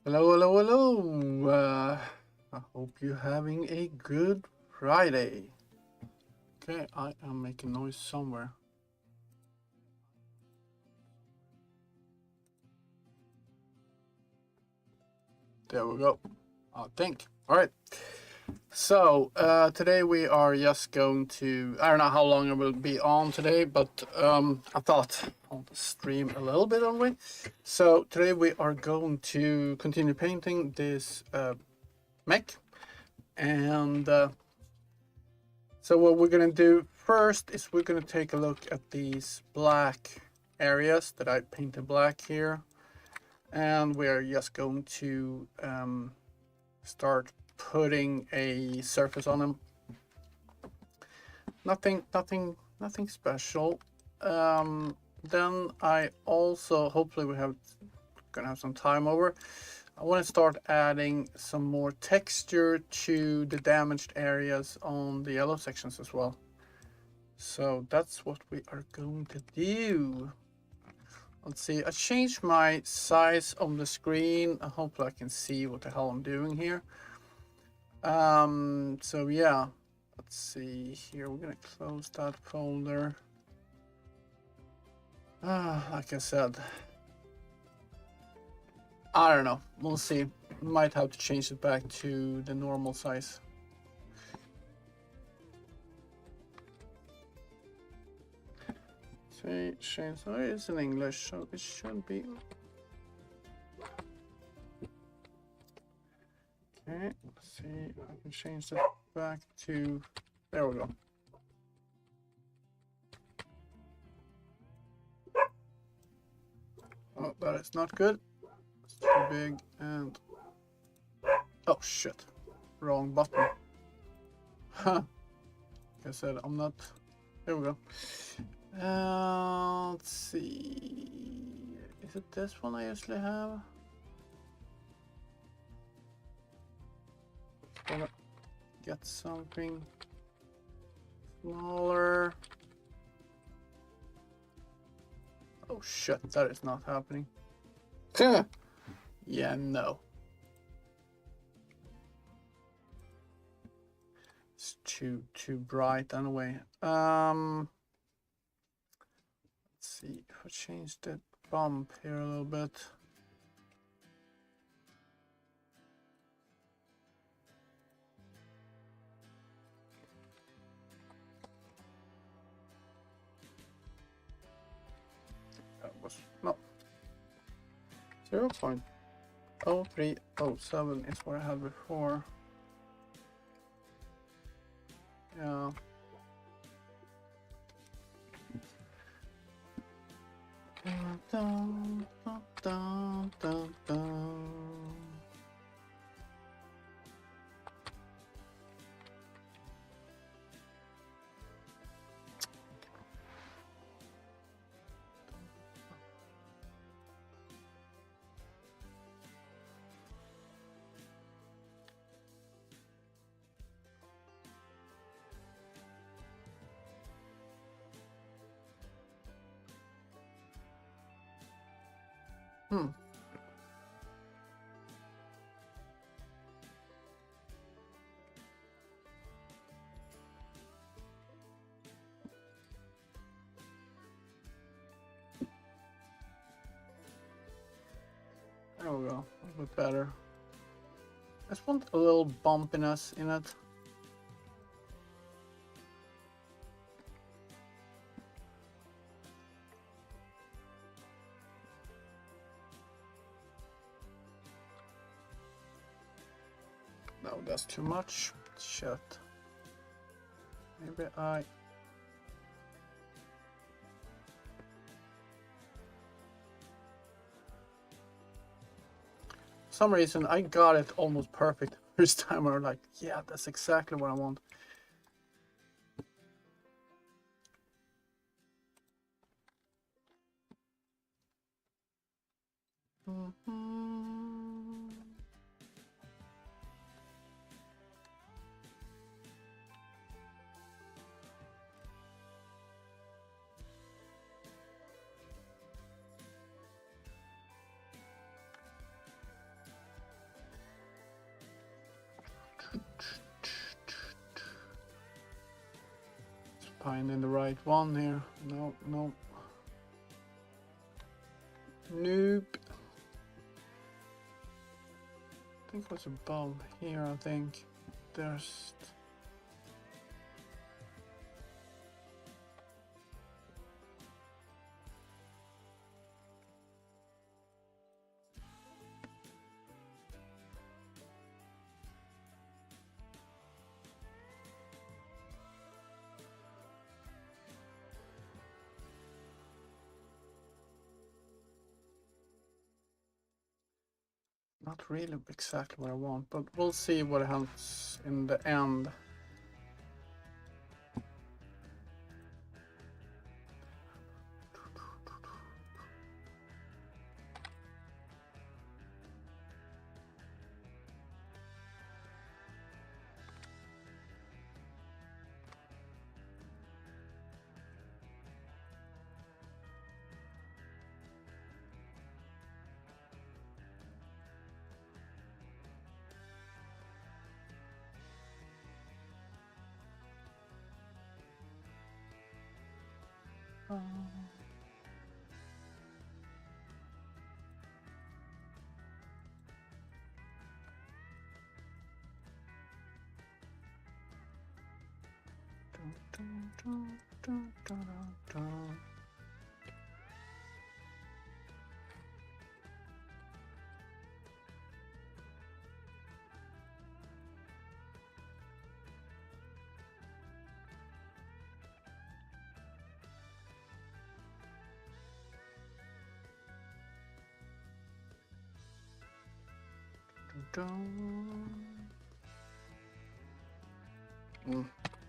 Hello, hello, hello. I hope you're having a good Friday. Okay, I am making noise somewhere. There we go. I think. All right. So today we are just going to. I don't know how long I will be on today, but I thought I'll stream a little bit on way. So today we are going to continue painting this mech, and so what we're gonna do first is we're gonna take a look at these black areas that I painted black here, and we're just going to start putting a surface on them. Nothing special. Then I also, hopefully we're gonna have some time over. I want to start adding some more texture to the damaged areas on the yellow sections as well. So that's what we are going to do. Let's see, I changed my size on the screen. Hopefully I can see what the hell I'm doing here. So yeah, let's see here. We're gonna close that folder. Like I said, I don't know. We'll see. Might have to change it back to the normal size. See, change. Oh, it's in English, so it should be. Okay, let's see. I can change it back to. There we go. Oh, that is not good. It's too big and. Oh shit! Wrong button. Huh. Like I said, I'm not. There we go. Let's see. Is it this one I usually have? Gonna get something smaller. Oh shit, that is not happening. Yeah, no. It's too bright anyway. Let's see if I change the bump here a little bit. That was no 0.0307 is what I had before. Yeah. Dun, dun, dun, dun, dun. There we go, a little bit better. I just want a little bumpiness in it. No, that's too much. Shit. Maybe I... For some reason, I got it almost perfect first time. I was like, yeah, that's exactly what I want. finding the right one here. No, no. Nope. I think it was above here, I think. There's... Not really exactly what I want, but we'll see what happens in the end.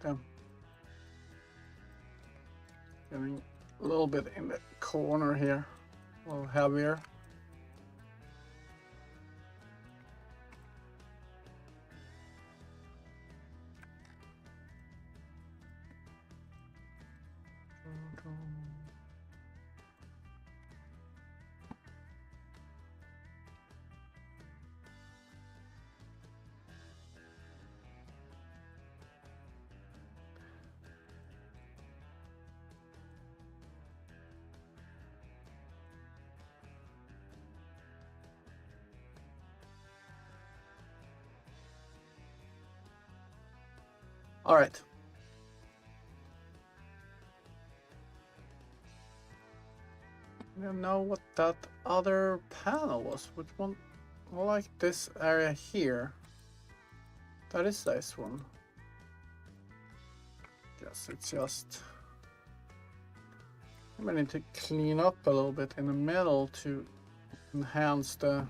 Damn. Getting a little bit in the corner here, a little heavier. All right. I don't know what that other panel was. Which one? Well, like this area here. That is this one. Yes, it's just... I need to clean up a little bit in the middle to enhance the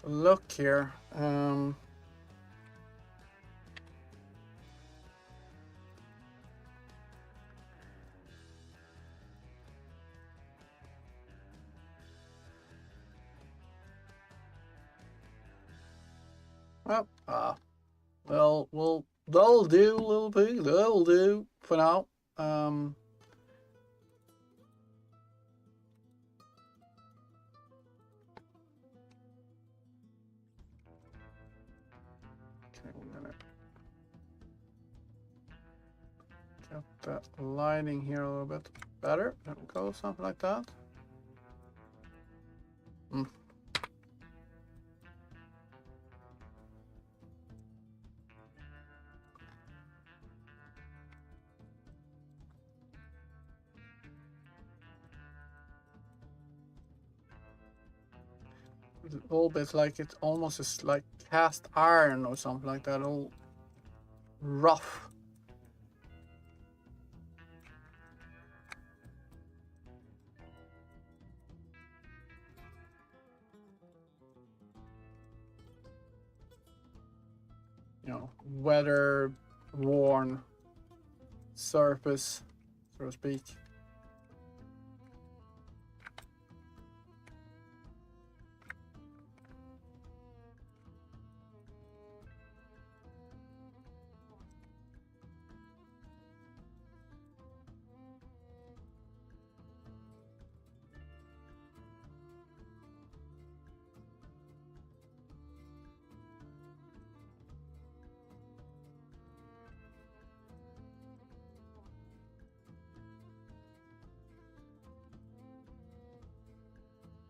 look here. Well, they'll do, little pig. They'll do for now. Okay, we're gonna get the lighting here a little bit better. There we go, something like that. A little bit like it almost is like cast iron or something like that, all rough. You know, weather worn surface, so to speak.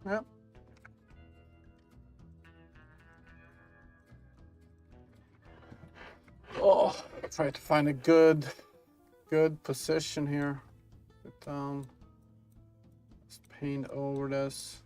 Yeah. Oh, try to find a good position here. Put down. Let's paint over this.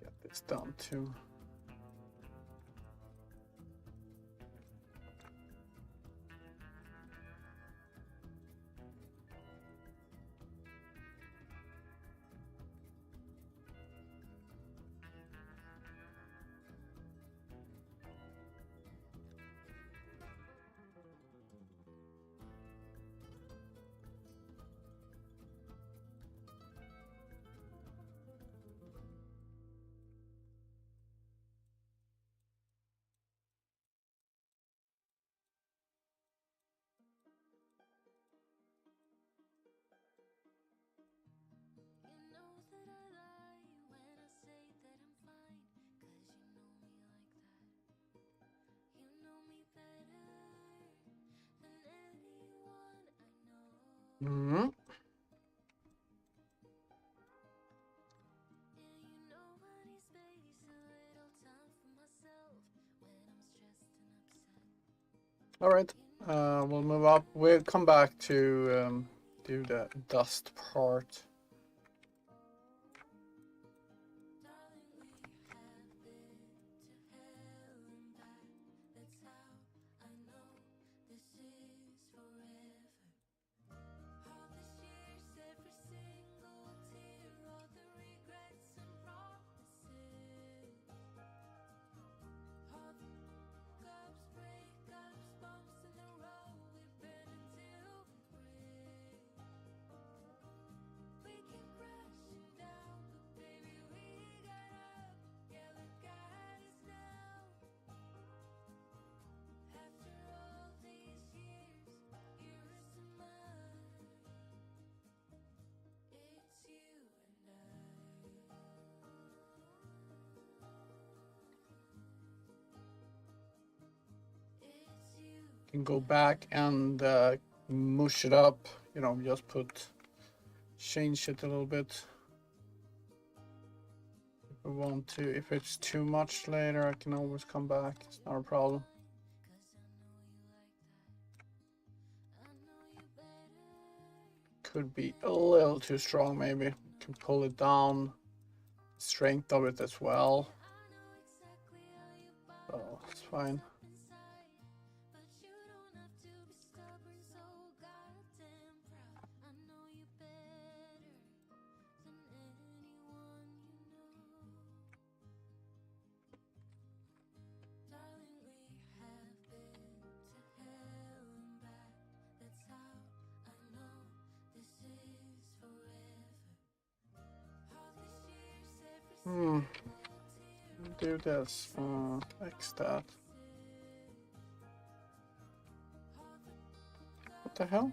Get this down too. Mm-hmm. All right, we'll move up. We'll come back to do the dust part. Can go back and mush it up, you know, just change it a little bit if I want to. If it's too much later, I can always come back, it's not a problem. Could be a little too strong, maybe. Can pull it down, strength of it as well. Oh, it's fine. Do this, fix that. What the hell?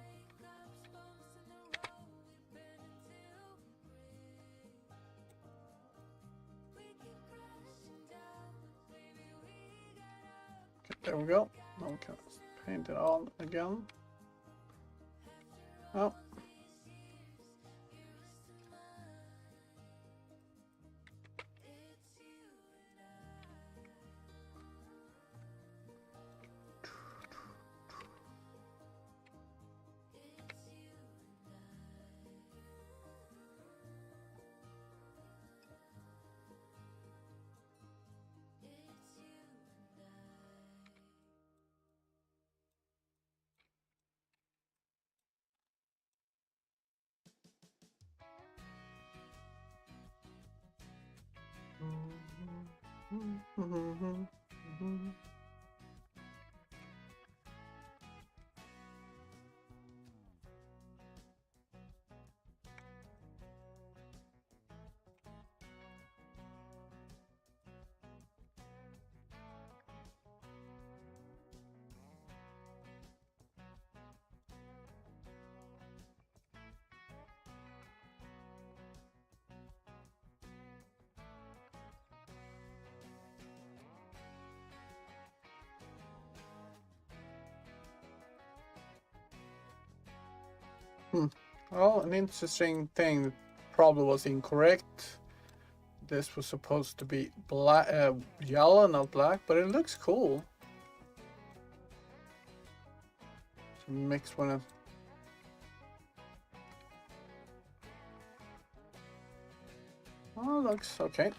Okay, there we go. Okay, let's paint it on again. Oh. Well, an interesting thing that probably was incorrect. This was supposed to be black, yellow, not black, but it looks cool. So mix one of. Oh, looks okay.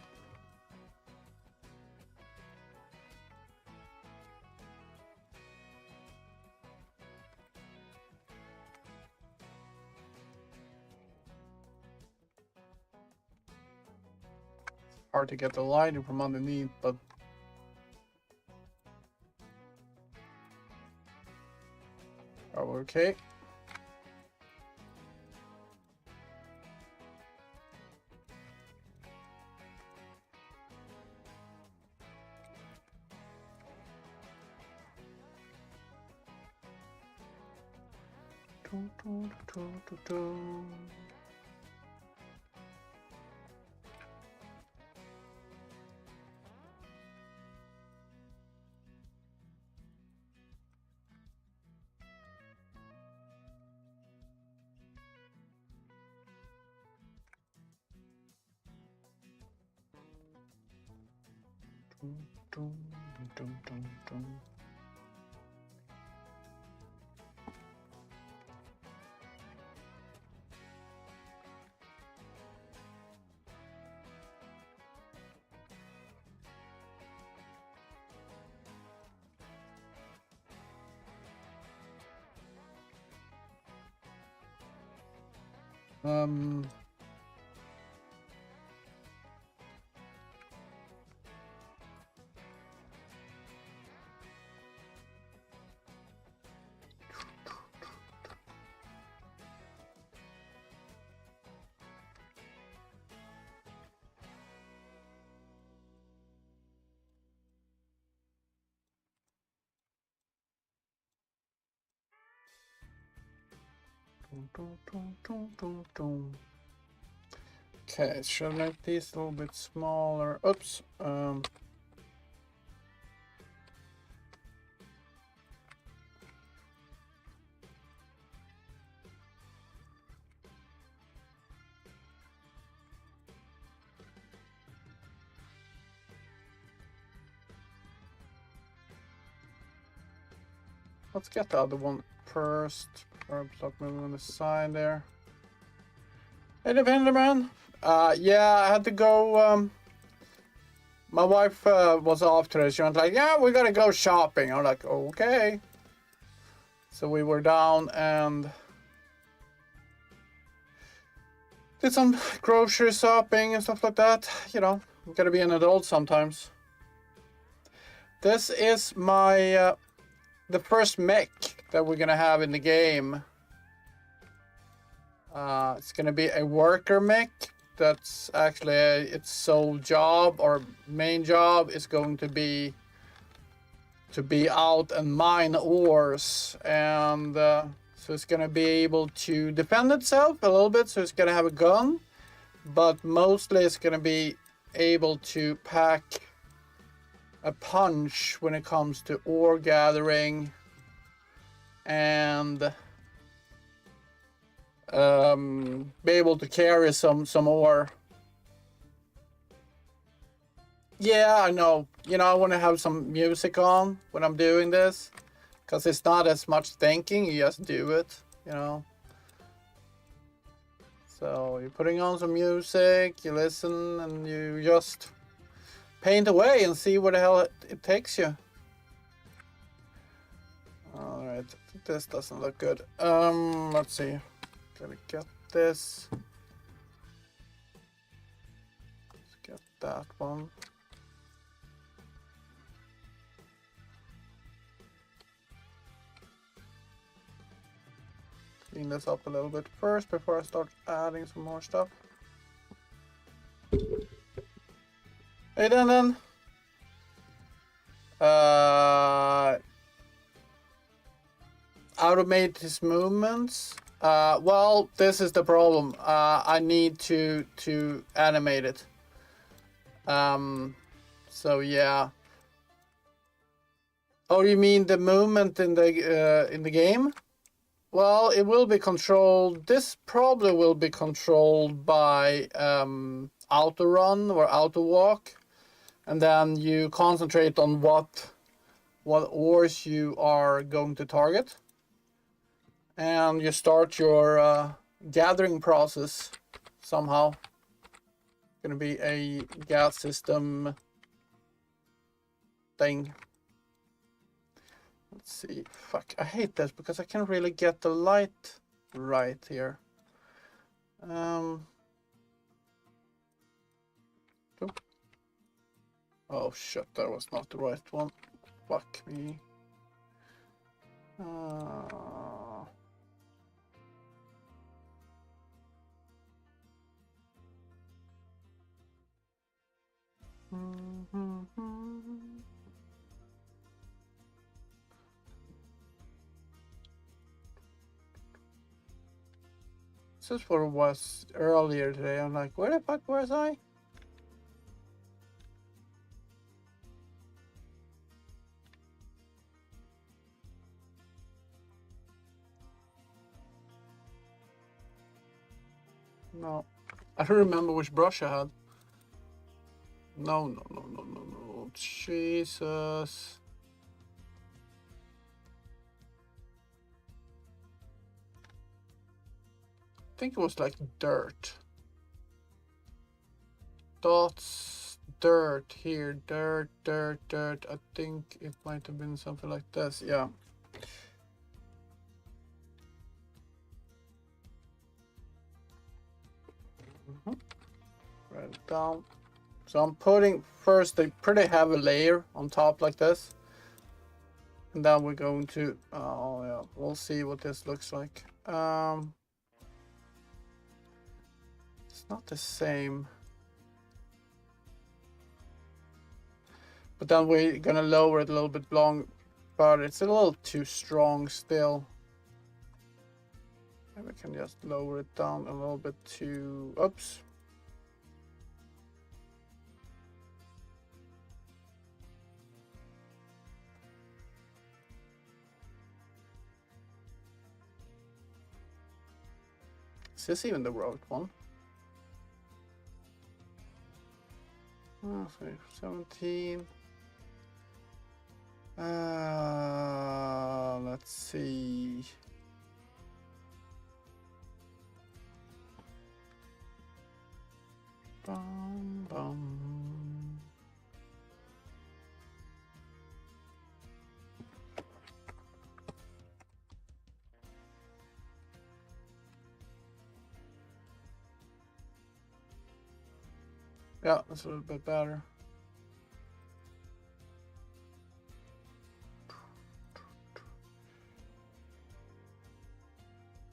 Hard to get the lighting from underneath, but okay. Okay, should I make these a little bit smaller? Oops. Let's get the other one first. Or stop moving on the side there. Hey, Defender Man. Yeah, I had to go. My wife was off today. She was like, "Yeah, we gotta go shopping." I'm like, "Okay." So we were down and did some grocery shopping and stuff like that. You know, you gotta be an adult sometimes. This is my the first mech that we're gonna have in the game. It's gonna be a worker mech. That's actually its sole job or main job is going to be out and mine ores, and so it's gonna be able to defend itself a little bit. So it's gonna have a gun, but mostly it's gonna be able to pack a punch when it comes to ore gathering and be able to carry some ore. Yeah, I know. You know, I want to have some music on when I'm doing this, because it's not as much thinking. You just do it, you know. So you're putting on some music, you listen, and you just paint away and see where the hell it takes you. All right, this doesn't look good. Let's see. Gotta get this. Let's get that one. Clean this up a little bit first before I start adding some more stuff. Hey, then. Automate his movements. Well, this is the problem. I need to animate it. So yeah. Oh, you mean the movement in the game? well, it will be controlled. This probably will be controlled by auto run or auto walk, and then you concentrate on what ores you are going to target, and you start your gathering process somehow. It's gonna be a gas system thing. Let's see. Fuck, I hate this because I can't really get the light right here. Oh shit, that was not the right one. Fuck me. This is what it was earlier today. I'm like, where the fuck was I? No. I don't remember which brush I had. No. Jesus. I think it was like dirt. Dots, dirt here, dirt. I think it might have been something like this, yeah. Write it down. So I'm putting first a pretty heavy layer on top like this. And then we're going to, oh yeah, we'll see what this looks like. It's not the same. But then we're gonna lower it a little bit long, but it's a little too strong still. Maybe I can just lower it down a little bit to, oops. Is this even the right one? Oh, sorry, 17. Let's see. Bum, bum. Yeah, that's a little bit better.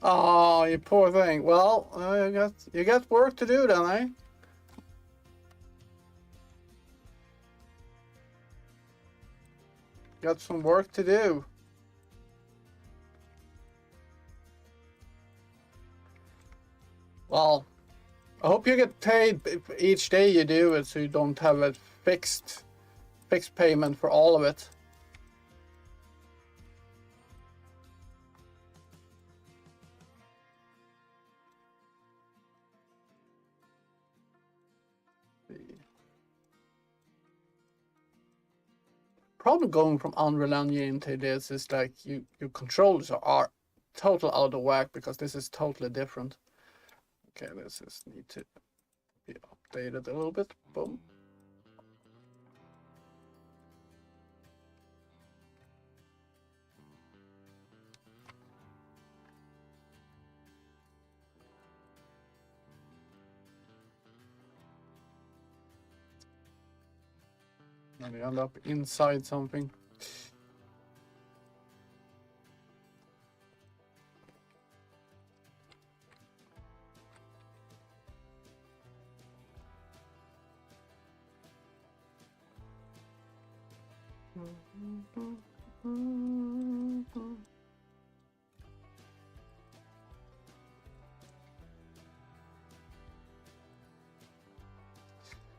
Oh, you poor thing. Well, you got work to do then, eh? Got some work to do. Well, I hope you get paid each day you do it, so you don't have a fixed payment for all of it. Problem going from Unreal Engine to this is like your controls are total out of whack because this is totally different. Okay, this is need to be updated a little bit. Boom. And we end up inside something.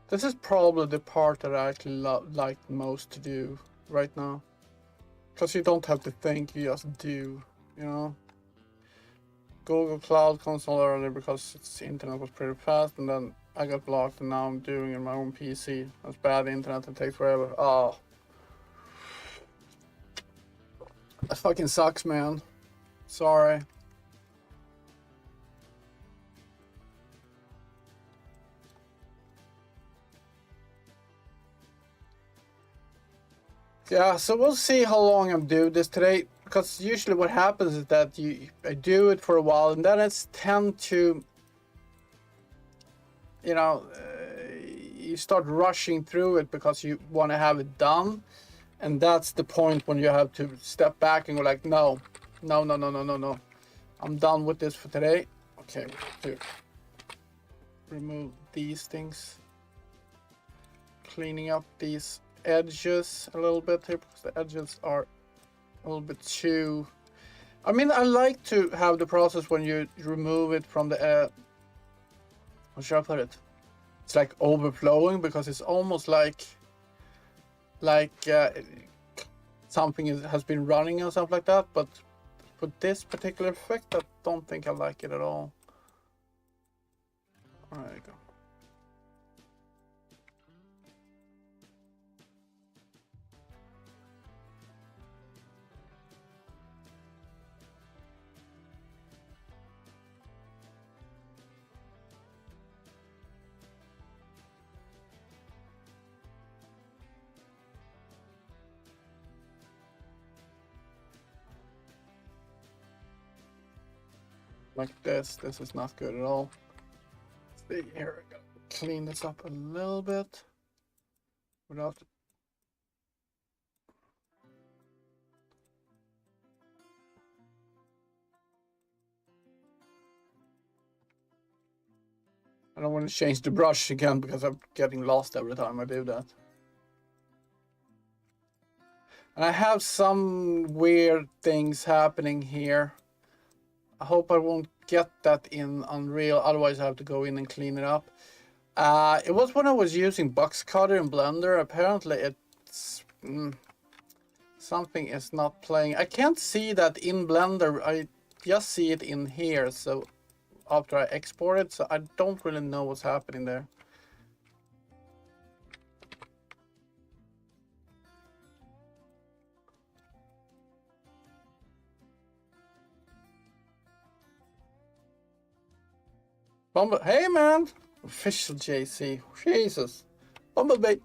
This is probably the part that I actually like most to do right now. Because you don't have to think, you just do, you know? Google Cloud Console earlier because its internet was pretty fast, and then I got blocked, and now I'm doing it on my own PC. That's bad internet, it takes forever. Oh. That fucking sucks, man. Sorry. Yeah, so we'll see how long I'm doing this today, because usually what happens is that I do it for a while, and then it's tend to, you know, you start rushing through it because you want to have it done, and that's the point when you have to step back and go like, no, I'm done with this for today. Okay, to remove these things, cleaning up these edges a little bit here because the edges are a little bit too, I mean, I like to have the process when you remove it from the how should I put it, it's like overflowing, because it's almost like something has been running or something like that. But for this particular effect, I don't think I like it at all. There you go. Like this is not good at all. See, here we go. Clean this up a little bit without. I don't want to change the brush again because I'm getting lost every time I do that. And I have some weird things happening here. I hope I won't get that in Unreal, otherwise I have to go in and clean it up. It was when I was using box cutter in Blender. Apparently it's something is not playing. I can't see that in Blender, I just see it in here, so after I export it, so I don't really know what's happening there. Hey man, official JC, Jesus, Bumblebee.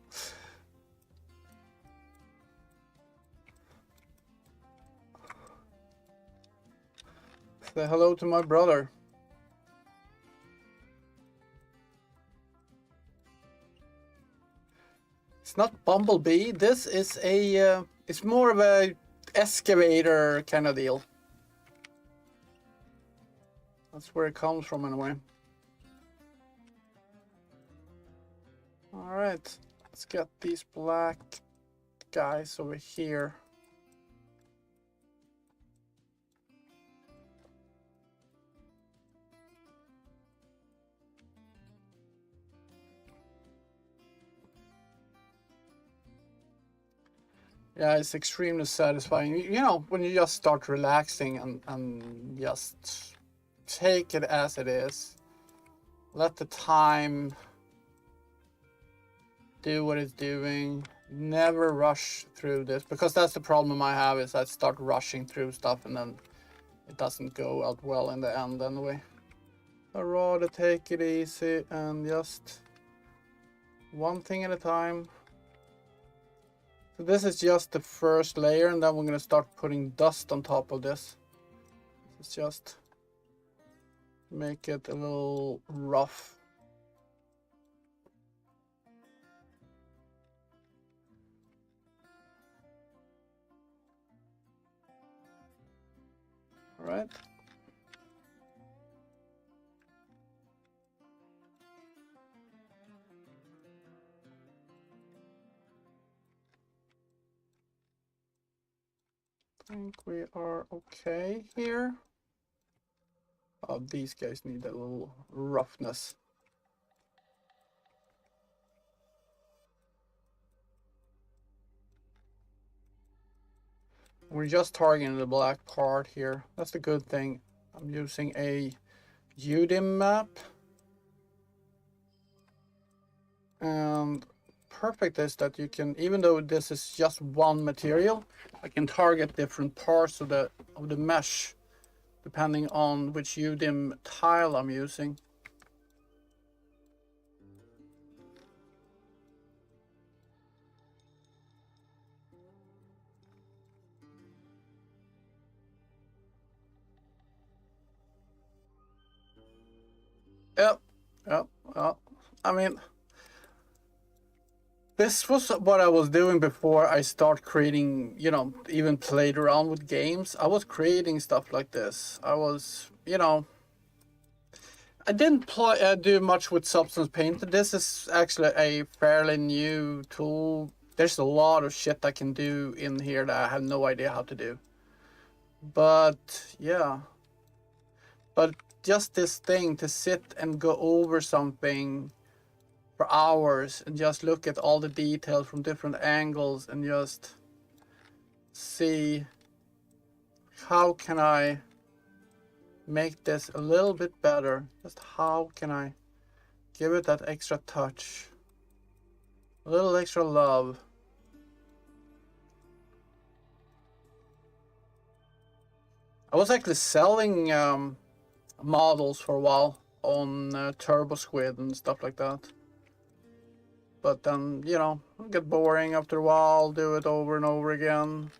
Say hello to my brother. It's not Bumblebee. This is a, it's more of a excavator kind of deal. That's where it comes from anyway. All right, let's get these black guys over here. Yeah, it's extremely satisfying. You know, when you just start relaxing and just take it as it is. Let the time do what it's doing. Never rush through this, because that's the problem I have, is I start rushing through stuff and then it doesn't go out well in the end anyway. I'd rather take it easy and just one thing at a time. So this is just the first layer, and then we're going to start putting dust on top of this. It's just make it a little rough. All right. I think we are okay here. Oh, these guys need a little roughness. We're just targeting the black part here. That's the good thing. I'm using a UDIM map. And perfect is that you can, even though this is just one material, I can target different parts of the mesh depending on which UDIM tile I'm using. Yep. I mean, this was what I was doing before I start creating, you know, even played around with games. I was creating stuff like this. I was, you know, I didn't do much with Substance Painter. This is actually a fairly new tool. There's a lot of shit I can do in here that I have no idea how to do. But yeah. But just this thing to sit and go over something for hours and just look at all the details from different angles and just see how can I make this a little bit better. Just how can I give it that extra touch, a little extra love. I was actually selling models for a while on Turbo Squid and stuff like that. But then, you know, it get boring after a while, do it over and over again.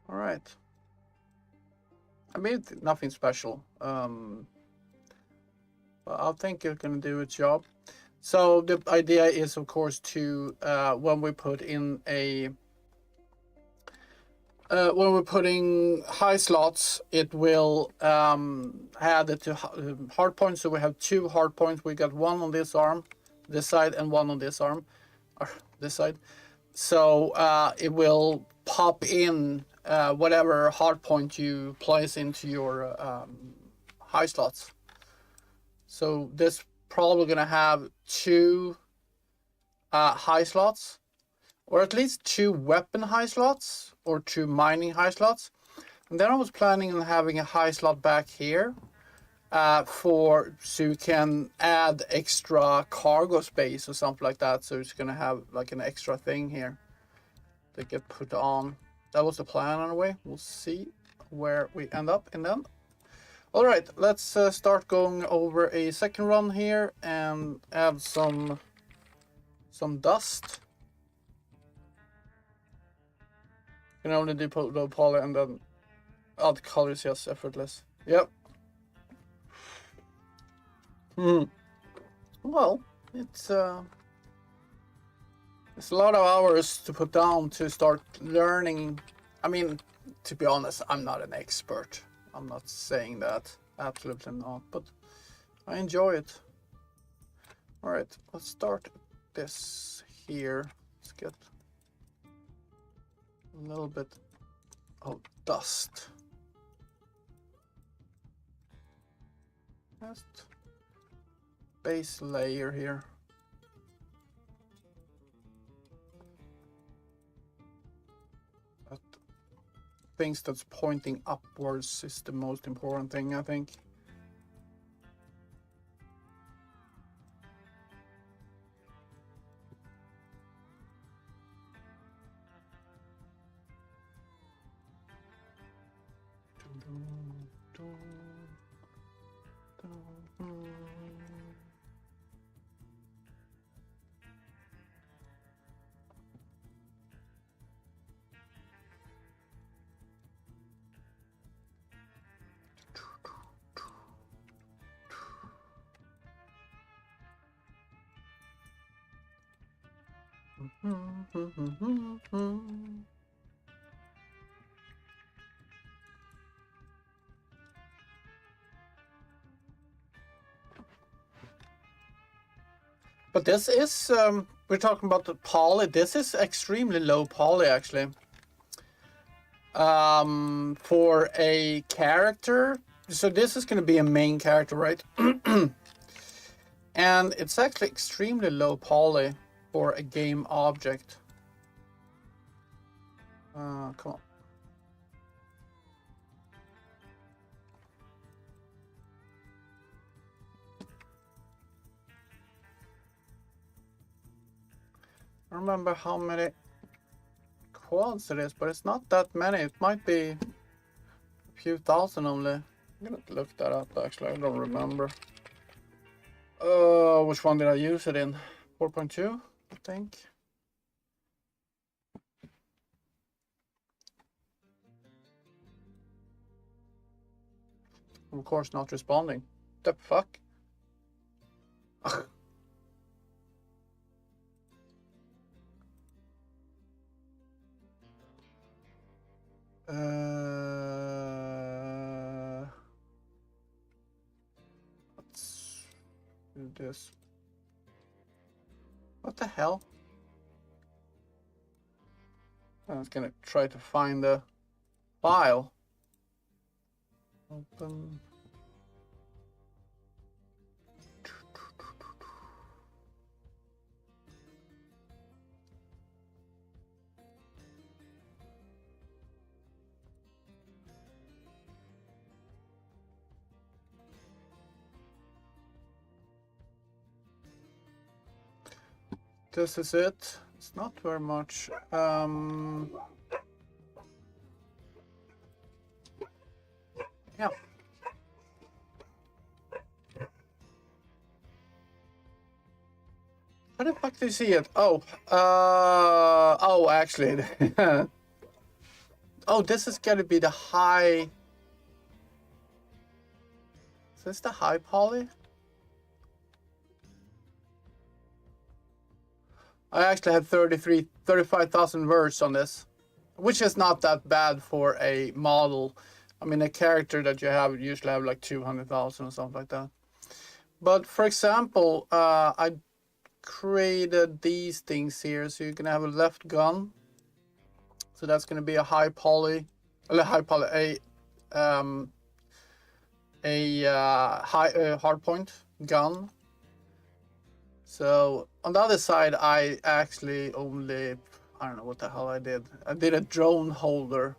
All right. I mean, nothing special. But I think it's gonna do its job. So the idea is, of course, to when we put in a when we're putting high slots, it will add it to hard points. So we have 2 hard points. We got one on this arm, this side, and one on this arm, or this side. So it will pop in whatever hard point you place into your high slots. So this probably gonna have 2 high slots, or at least 2 weapon high slots, or 2 mining high slots. And then I was planning on having a high slot back here so you can add extra cargo space or something like that. So it's gonna have like an extra thing here that get put on. That was the plan anyway. We'll see where we end up in them. All right, let's start going over a second run here and add some dust. You can only do low poly and then add colors, yes, effortless. Yep. Well, it's a lot of hours to put down to start learning. I mean, to be honest, I'm not an expert. I'm not saying that, absolutely not, but I enjoy it. All right, let's start this here. Let's get a little bit of dust. Just base layer here. Things that's pointing upwards is the most important thing, I think. But this is, we're talking about the poly. This is extremely low poly, actually. For a character, so this is going to be a main character, right? And it's actually extremely low poly for a game object. Come on. I don't remember how many quads it is, but it's not that many. It might be a few thousand only. I'm gonna look that up actually, I don't remember. Which one did I use it in? 4.2, I think. Of course, not responding. The fuck? Let's do this. What the hell? I was gonna try to find the file. Open. This is it. It's not very much. Yeah. How the fuck do you see it? Oh, oh, actually, oh, this is gonna be the high. Is this the high poly? I actually had 35,000 words on this, which is not that bad for a model. I mean, a character that you have usually have like 200,000 or something like that. But for example, I created these things here, so you can have a left gun. So that's going to be a high poly, a hard point gun. So on the other side, I actually only, I don't know what the hell I did. I did a drone holder.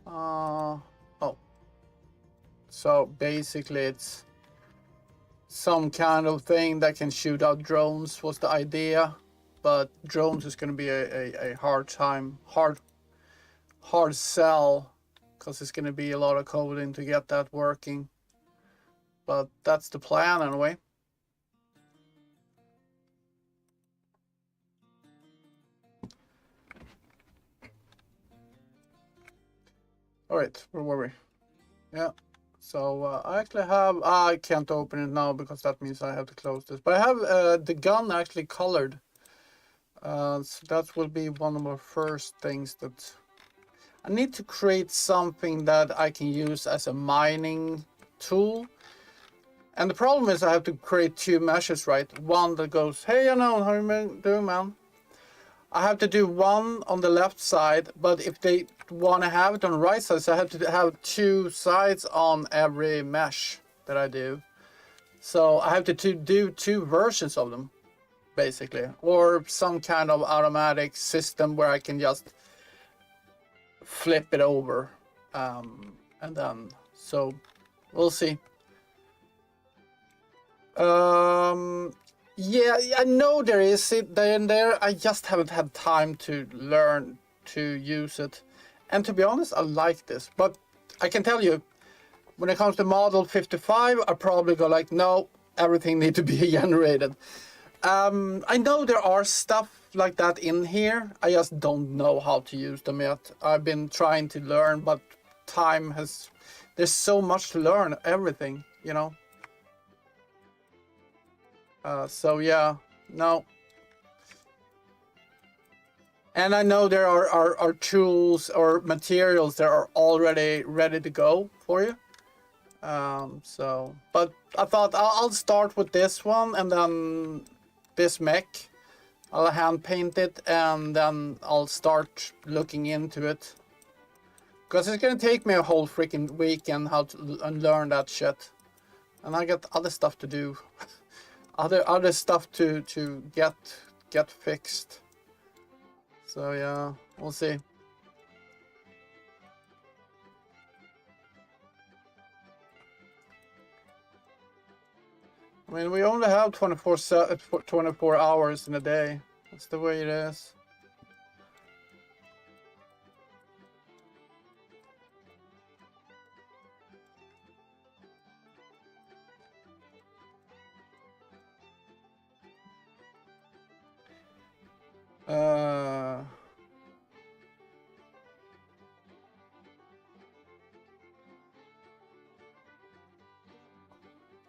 Oh. So basically it's some kind of thing that can shoot out drones was the idea. But drones is going to be a hard sell, because it's going to be a lot of coding to get that working. But that's the plan anyway. All right, where were we? Yeah, so I actually have, I can't open it now because that means I have to close this. But I have the gun actually colored. So that will be one of my first things that I need to create something that I can use as a mining tool. And the problem is I have to create two meshes, right? One that goes, hey, Unknown, how you doing, man? I have to do one on the left side, but if they want to have it on the right side, so I have to have two sides on every mesh that I do. So I have to do two versions of them, basically, or some kind of automatic system where I can just flip it over, and then, so we'll see. Yeah, I know there is it there. I just haven't had time to learn to use it. And to be honest, I like this. But I can tell you, when it comes to model 55, I probably go like, no, everything needs to be generated. I know there are stuff like that in here. I just don't know how to use them yet. I've been trying to learn, but time has... There's so much to learn, everything, you know. So yeah, no. And I know there are tools or materials that are already ready to go for you. So, but I thought I'll start with this one, and then this mech. I'll hand paint it, and then I'll start looking into it. Because it's gonna take me a whole freaking weekend how to unlearn that shit. And I got other stuff to do. other stuff to get fixed. So yeah, we'll see. I mean, we only have 24 hours in a day. That's the way it is.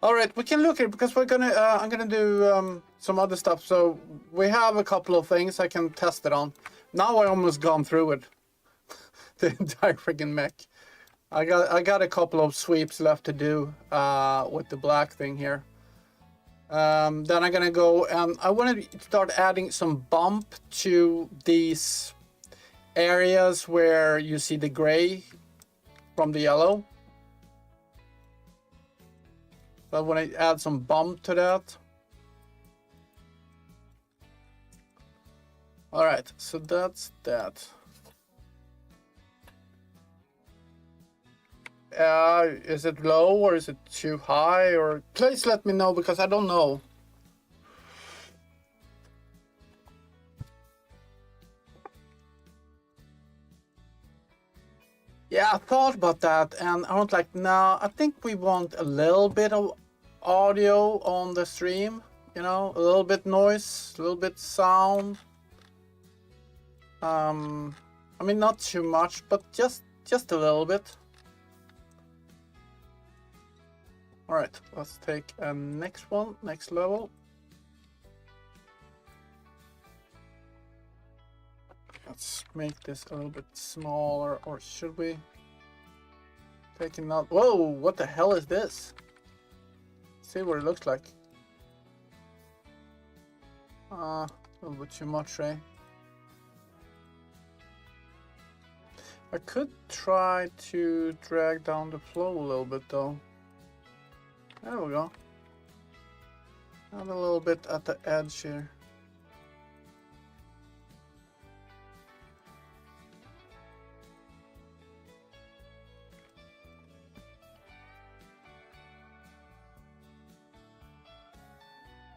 All right, we can look at it because we're gonna. I'm gonna do some other stuff. So we have a couple of things I can test it on. Now I almost gone through it, the entire freaking mech. I got a couple of sweeps left to do with the black thing here. Then I'm gonna go and I want to start adding some bump to these areas where you see the gray from the yellow. So I want to add some bump to that. All right, so that's that. Is it low or is it too high? Or please let me know because I don't know. Yeah, I thought about that and I was like, no, I think we want a little bit of audio on the stream, you know, a little bit noise, a little bit sound. I mean, not too much, but just a little bit. All right, let's take a next one, next level. Let's make this a little bit smaller, or should we take it out? Whoa, what the hell is this? See what it looks like. A little bit too much, eh? I could try to drag down the flow a little bit though. There we go. Add a little bit at the edge here.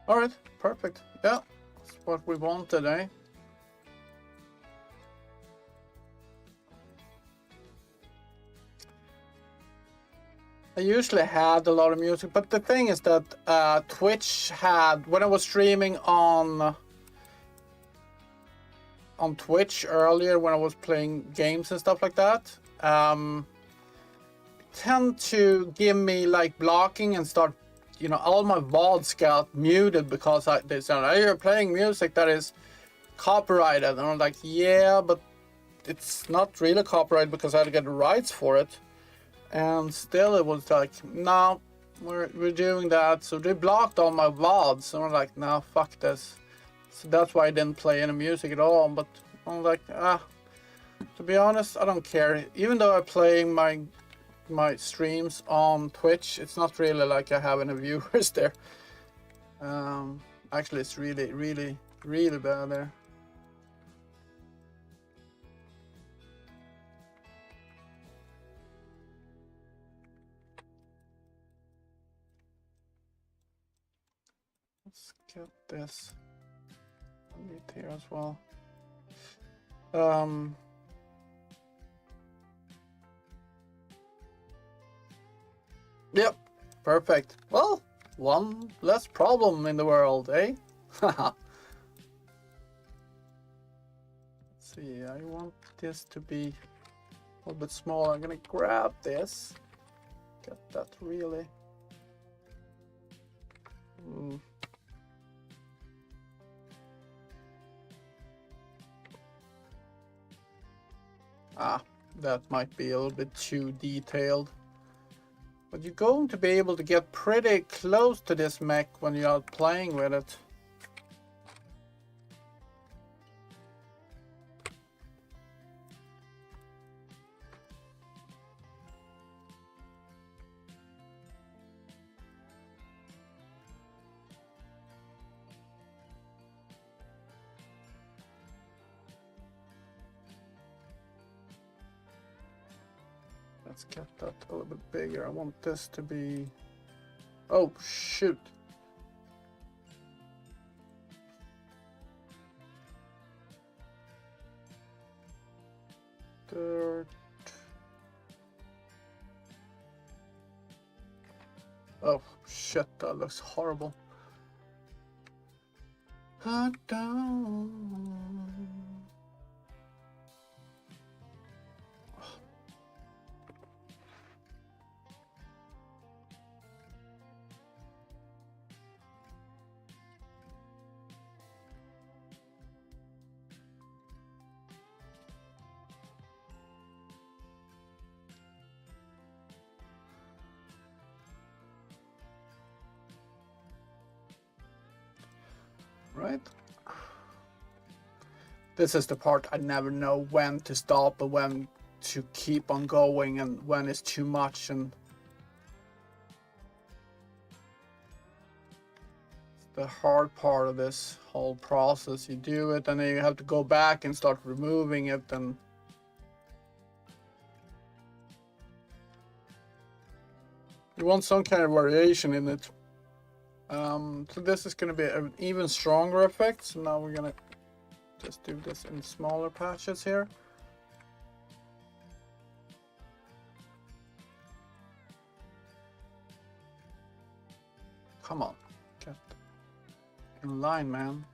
All right, perfect. Yeah, that's what we wanted, eh? I usually had a lot of music, but the thing is that Twitch had, when I was streaming on Twitch earlier, when I was playing games and stuff like that, tend to give me like blocking and start, you know, all my VODs got muted because they said, "Oh, you're playing music that is copyrighted," and I'm like, yeah, but it's not really copyrighted because I had to get the rights for it. And still it was like, no, we're doing that. So they blocked all my VODs. And I'm like, no, fuck this. So that's why I didn't play any music at all. But I'm like, to be honest, I don't care. Even though I'm playing my streams on Twitch, it's not really like I have any viewers there. Actually, it's really, really, really bad there. Let's get this here as well. Yep, perfect. Well, one less problem in the world, eh? Let's see, I want this to be a little bit smaller. I'm gonna grab this. Get that really. That might be a little bit too detailed. But you're going to be able to get pretty close to this mech when you're out playing with it. Let's get that a little bit bigger. I want this to be... Oh, shoot. Dirt. Oh, shit, that looks horrible. Hot down. Right? This is the part I never know when to stop and when to keep on going and when it's too much. And the hard part of this whole process. You do it and then you have to go back and start removing it, and you want some kind of variation in it. So this is going to be an even stronger effect. So now we're going to just do this in smaller patches here. Come on, get in line, man.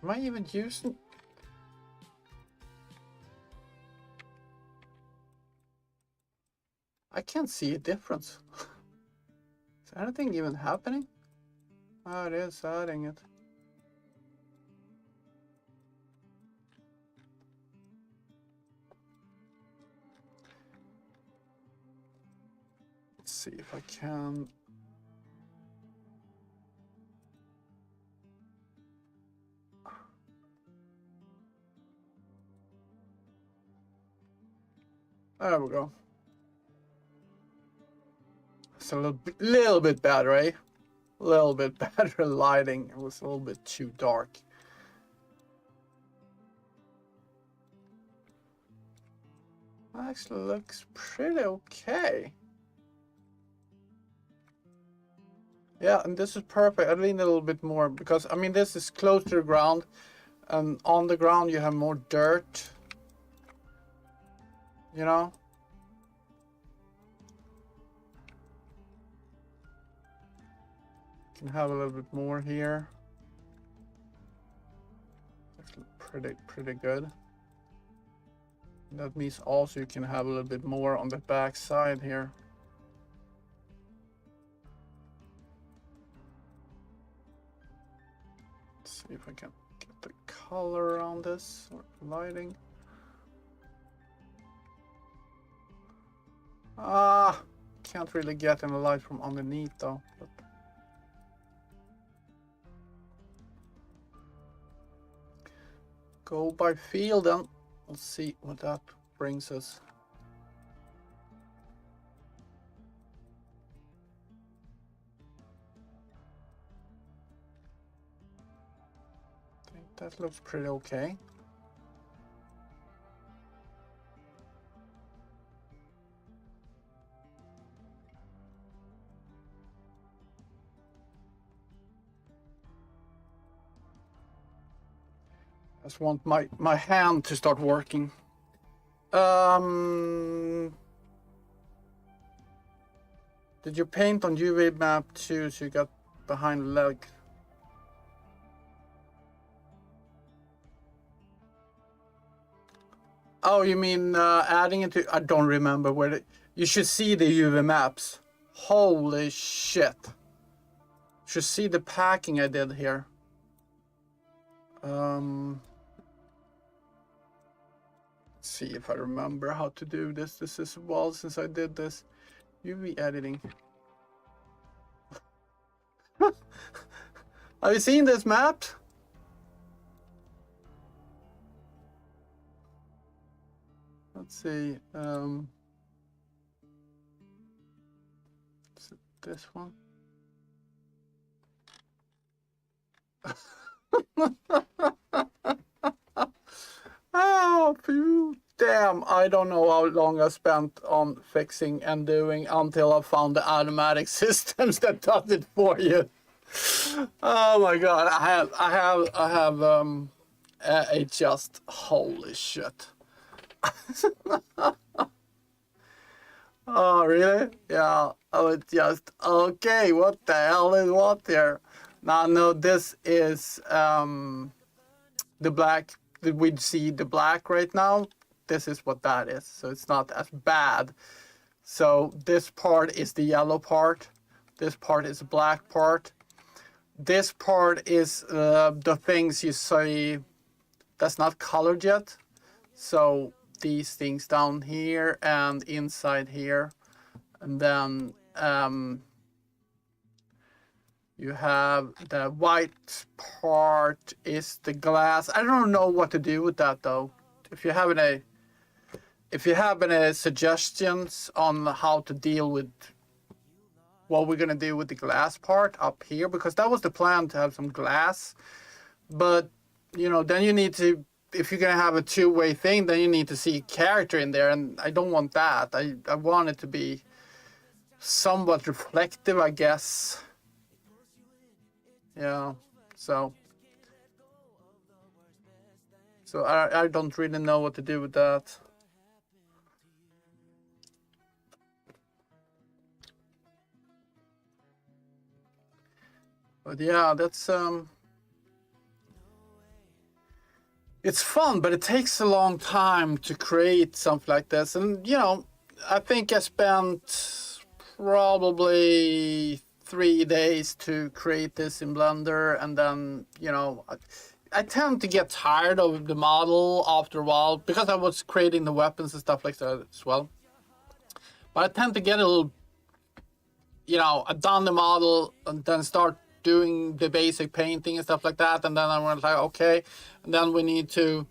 Am I even using? I can't see a difference. Is anything even happening? Oh, it is adding it. Let's see if I can. There we go. It's a little bit better, eh? A little bit better lighting. It was a little bit too dark. Actually looks pretty okay. Yeah, and this is perfect. I lean a little bit more because, I mean, this is close to the ground, and on the ground you have more dirt. You know? Can have a little bit more here. That's pretty good. That means also you can have a little bit more on the back side here. Let's see if I can get the color around this or lighting. Ah, can't really get any light from underneath though. But go by feel then. Let's see what that brings us. I think that looks pretty okay. I just want my hand to start working. Did you paint on UV map too, so you got behind the leg? Oh, you mean adding it to? I don't remember where you should see the UV maps. Holy shit! You should see the packing I did here. Let's see if I remember how to do this. This is a while since I did this. UV editing. Have you seen this map? Let's see. Is it this one? Oh, phew. Damn, I don't know how long I spent on fixing and doing until I found the automatic systems that does it for you. Oh my god, I have it just, holy shit. Oh really? Yeah, oh it's just, okay, what the hell is what here? Now no, this is the black, we see the black right now. This is what that is, so it's not as bad. So this part is the yellow part, this part is the black part. This part is the things you see that's not colored yet. So these things down here and inside here. And then you have the white part is the glass. I don't know what to do with that though. If you have any suggestions on how to deal with what we're gonna do with the glass part up here, because that was the plan, to have some glass. But you know, then you need to, if you're gonna have a two-way thing, then you need to see a character in there, and I don't want that. I want it to be somewhat reflective, I guess. Yeah, so I don't really know what to do with that. But yeah, that's it's fun, but it takes a long time to create something like this. And you know, I think I spent probably 3 days to create this in Blender, and then you know, I tend to get tired of the model after a while, because I was creating the weapons and stuff like that as well. But I tend to get a little, you know, I've done the model and then start doing the basic painting and stuff like that, and then I went like, okay, and then we need to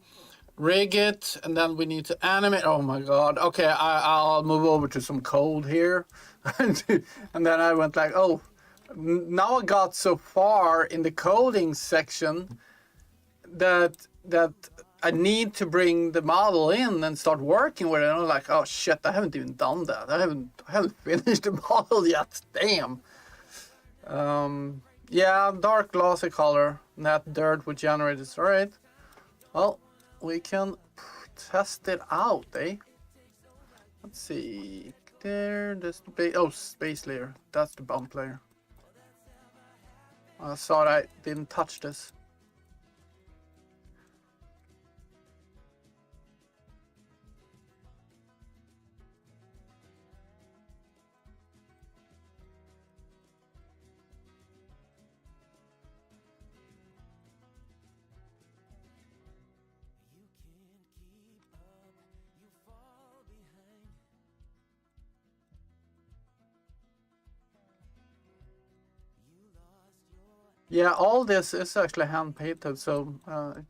rig it, and then we need to animate. Oh my god, okay, I'll move over to some code here. And then I went like, oh, now I got so far in the coding section that I need to bring the model in and start working with it. And I'm like, oh shit, I haven't even done that. I haven't finished the model yet. Damn. Yeah, dark glossy color, not dirt with generators. All right. Well, we can test it out, eh? Let's see. There's the space layer. That's the bump layer. I thought I didn't touch this. Yeah, all this is actually hand painted, so I've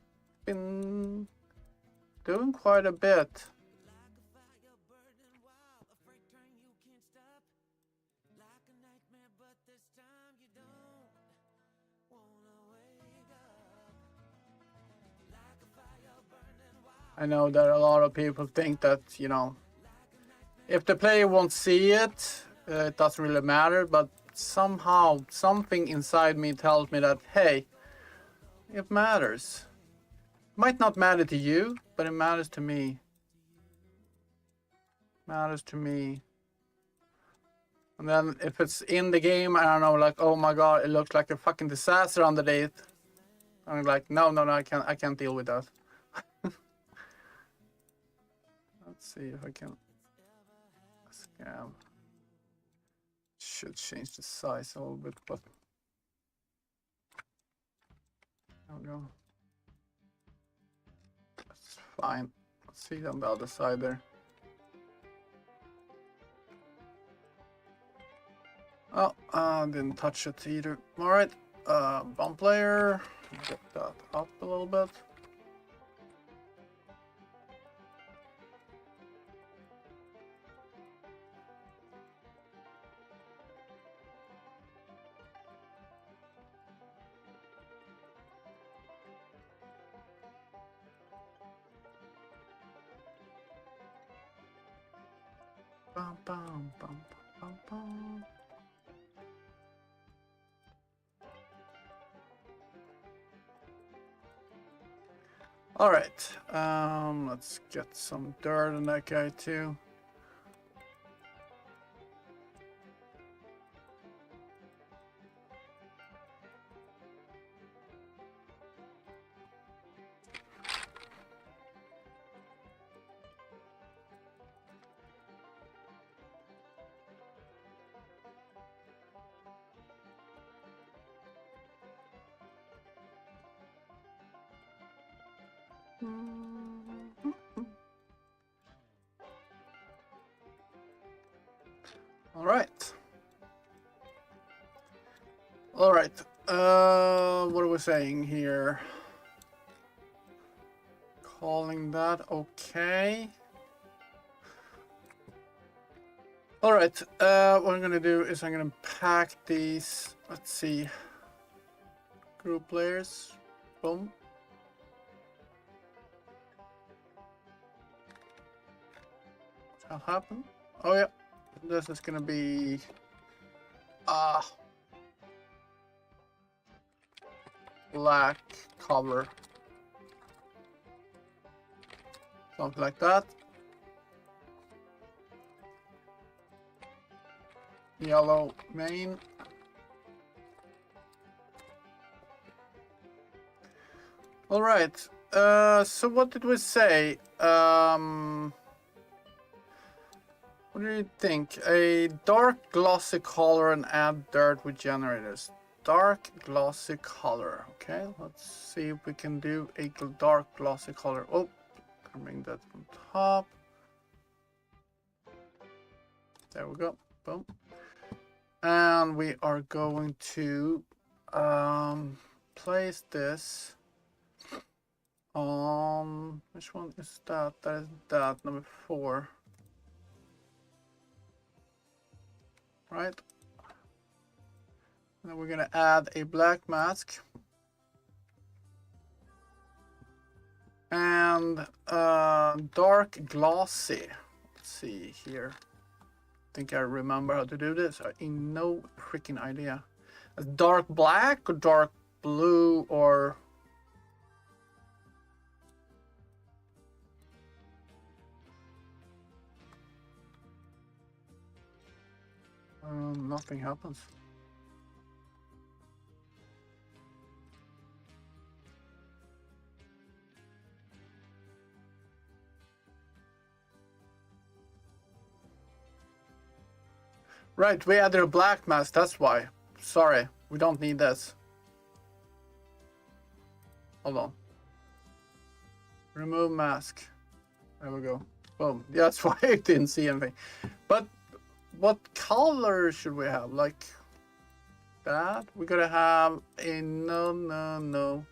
been doing quite a bit. I know that a lot of people think that, you know, if the player won't see it, it doesn't really matter, but somehow something inside me tells me that, hey, it matters. Might not matter to you, but it matters to me. Matters to me. And then if it's in the game, I don't know, like, oh my god, it looks like a fucking disaster underneath. I'm like, no, I can't deal with that. Let's see if I can scam. Should change the size a little bit, but there we go. That's fine. Let's see on the other side there. Oh, I didn't touch it either. Alright, bump layer. Get that up a little bit. Bum, bum, bum, bum, bum. All right, let's get some dirt on that guy too. All right. All right. What are we saying here? Calling that okay. All right. What I'm gonna do is I'm gonna pack these. Let's see. Group layers. Boom. What'll happen? Oh yeah. This is gonna be black cover. Something like that. Yellow main. All right. So what did we say? What do you think? A dark glossy color and add dirt with generators. Dark glossy color. Okay, let's see if we can do a dark glossy color. Oh, can bring that on top. There we go. Boom. And we are going to place this on, which one is that? That is that, number 4. Right. And then we're gonna add a black mask. And dark glossy. Let's see here. I think I remember how to do this. I have no freaking idea. Dark black or dark blue or nothing happens. Right, we added a black mask, that's why. Sorry, we don't need this. Hold on. Remove mask. There we go. Boom. Yeah, that's why I didn't see anything. But what color should we have? Like that? We're gonna have a no.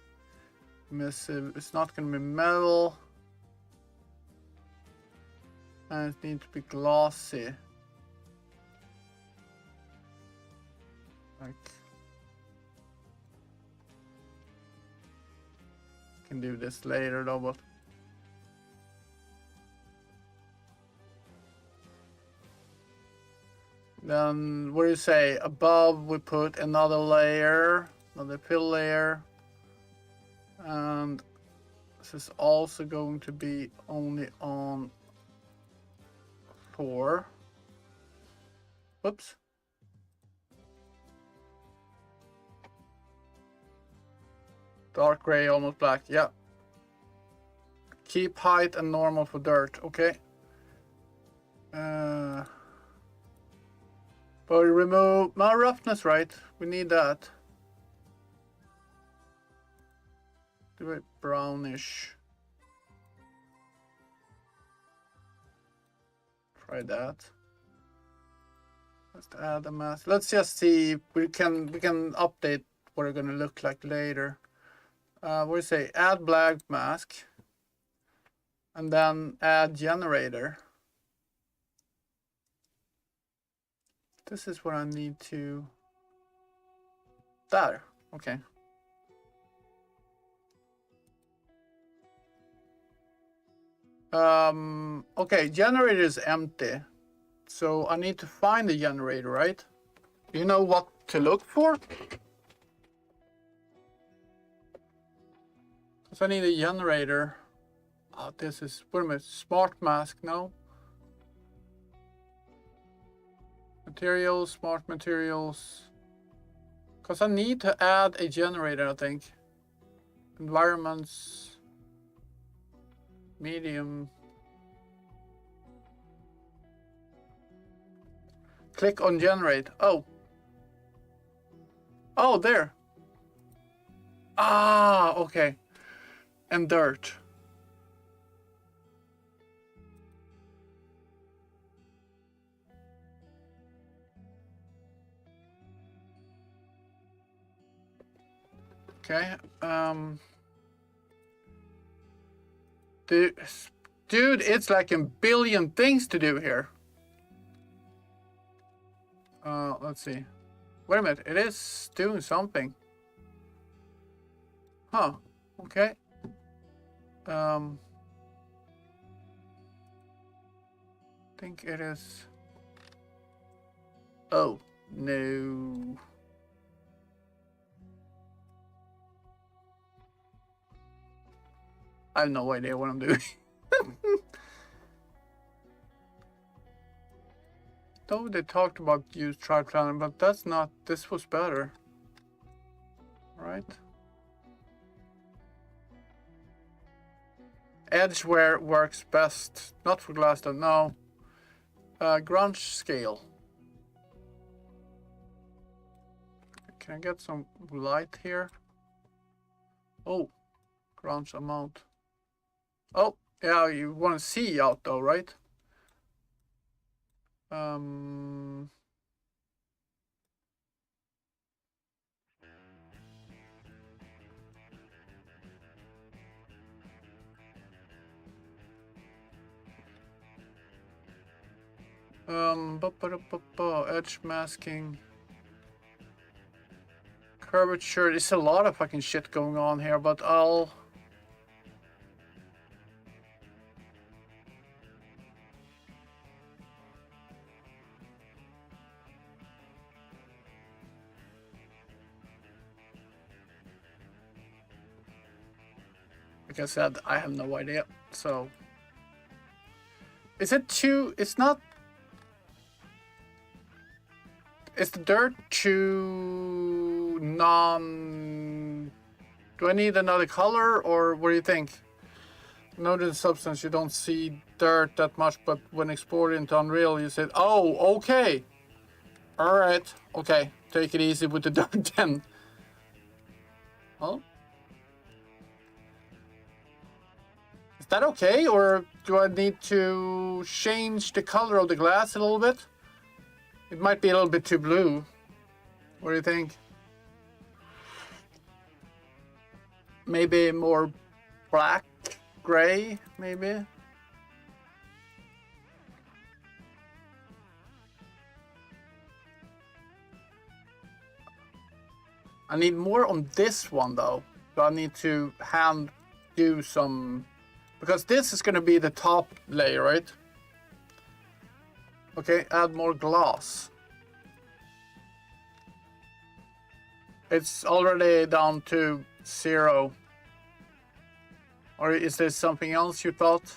Missive. It's not gonna be metal. And it needs to be glossy. Like, can do this later though, but then what do you say? Above we put another layer, another fill layer, and this is also going to be only on 4. Whoops. Dark gray, almost black. Yeah. Keep height and normal for dirt. Okay. But remove my roughness, right? We need that. Do it brownish. Try that. Let's add a mask. Let's just see if we can update what it's gonna look like later. What do you say? Add black mask, and then add generator. This is what I need to. There. Okay. Okay, generator is empty. So I need to find the generator, right? Do you know what to look for? Because I need a generator. Oh, this is, wait a minute, smart mask, no? Materials, smart materials. Because I need to add a generator, I think. Environments. Medium. Click on generate. Oh. Oh, there. Ah, okay. And dirt. Okay. Dude, it's like a billion things to do here. Let's see. Wait a minute, it is doing something. Huh, okay. I think it is... Oh, no. I have no idea what I'm doing. Though they talked about use tribe planner, but that's not, this was better. Right? Edgeware works best, not for glass though, no. Grunge scale. Can I get some light here? Oh, grunge amount. Oh, yeah, you want to see out though, right? Edge masking. Curvature. There's a lot of fucking shit going on here, but I'll... Like I said, I have no idea, so... Is it too... It's not... Is the dirt too non... Do I need another color, or what do you think? Note in substance, you don't see dirt that much, but when exported into Unreal, you said, oh, okay. Alright, okay. Take it easy with the dirt then. Well... Is that okay, or do I need to change the color of the glass a little bit? It might be a little bit too blue. What do you think? Maybe more black, gray, maybe? I need more on this one though. So I need to hand do some... Because this is going to be the top layer, right? Okay, add more glass. It's already down to 0. Or is there something else you thought?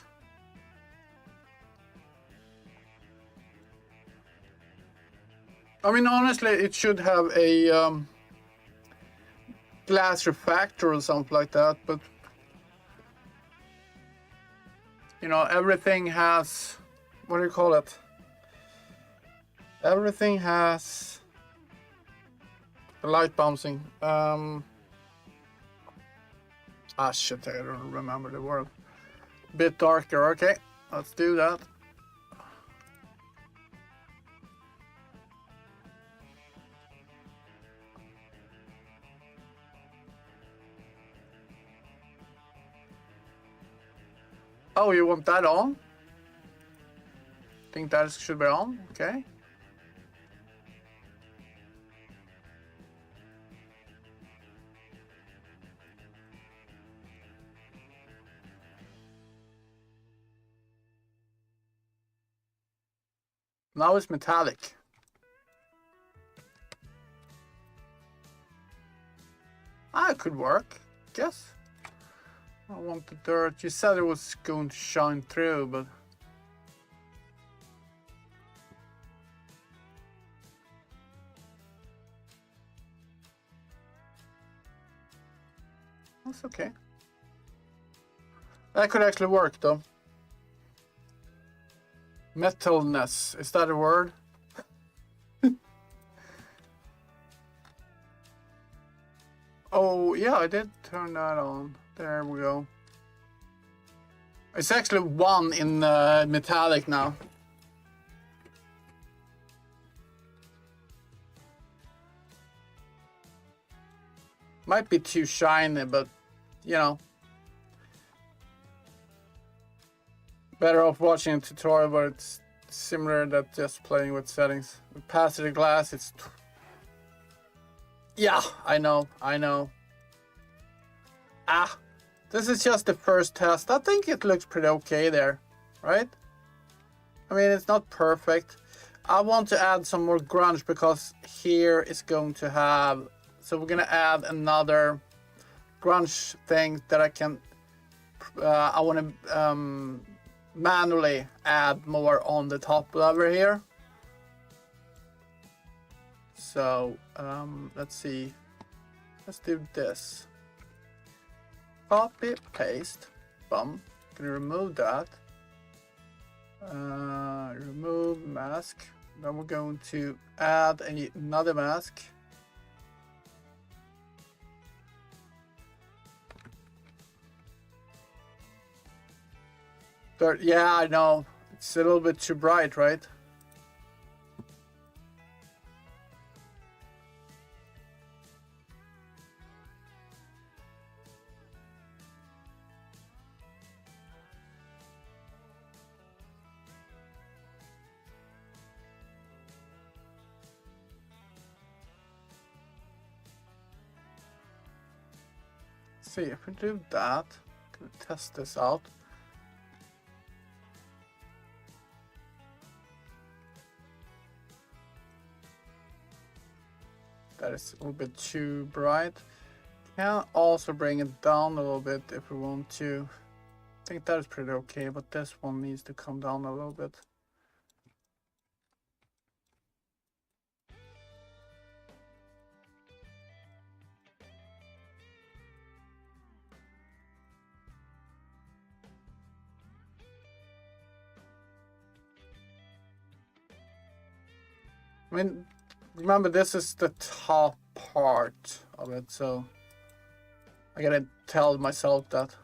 I mean, honestly, it should have a glass refactor or something like that, but... You know, everything has... What do you call it? Everything has... Light bouncing. Ah, shit, I don't remember the word. Bit darker, okay. Let's do that. Oh, you want that on? Think that should be on? Okay. Now it's metallic. Ah, it could work, guess. I want the dirt. You said it was going to shine through, but that's okay. That could actually work though. Metalness, is that a word? Oh yeah, I did turn that on. There we go. It's actually 1 in metallic now. Might be too shiny, but you know. Better off watching a tutorial where it's similar to just playing with settings. Opacity glass, it's... Yeah, I know. Ah, this is just the first test. I think it looks pretty okay there, right? I mean, it's not perfect. I want to add some more grunge because here is going to have... So we're gonna add another grunge thing that I can... I want to manually add more on the top lever here. So let's see. Let's do this. Copy, paste, boom. Gonna remove that. Remove mask. Then we're going to add another mask. Yeah, I know. It's a little bit too bright, right? See if we do that. Gonna test this out. That is a little bit too bright. Can also bring it down a little bit if we want to. I think that is pretty okay, but this one needs to come down a little bit. I mean, remember this is the top part of it, so I gotta tell myself that.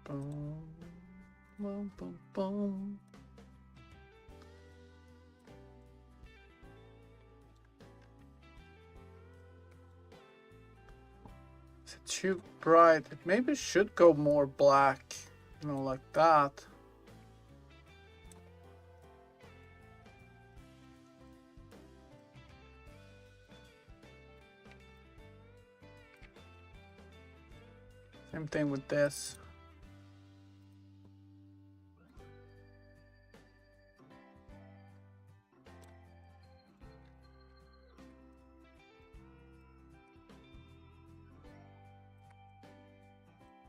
Boom, boom, boom, boom. Is it too bright? It maybe should go more black, you know, like that. Same thing with this.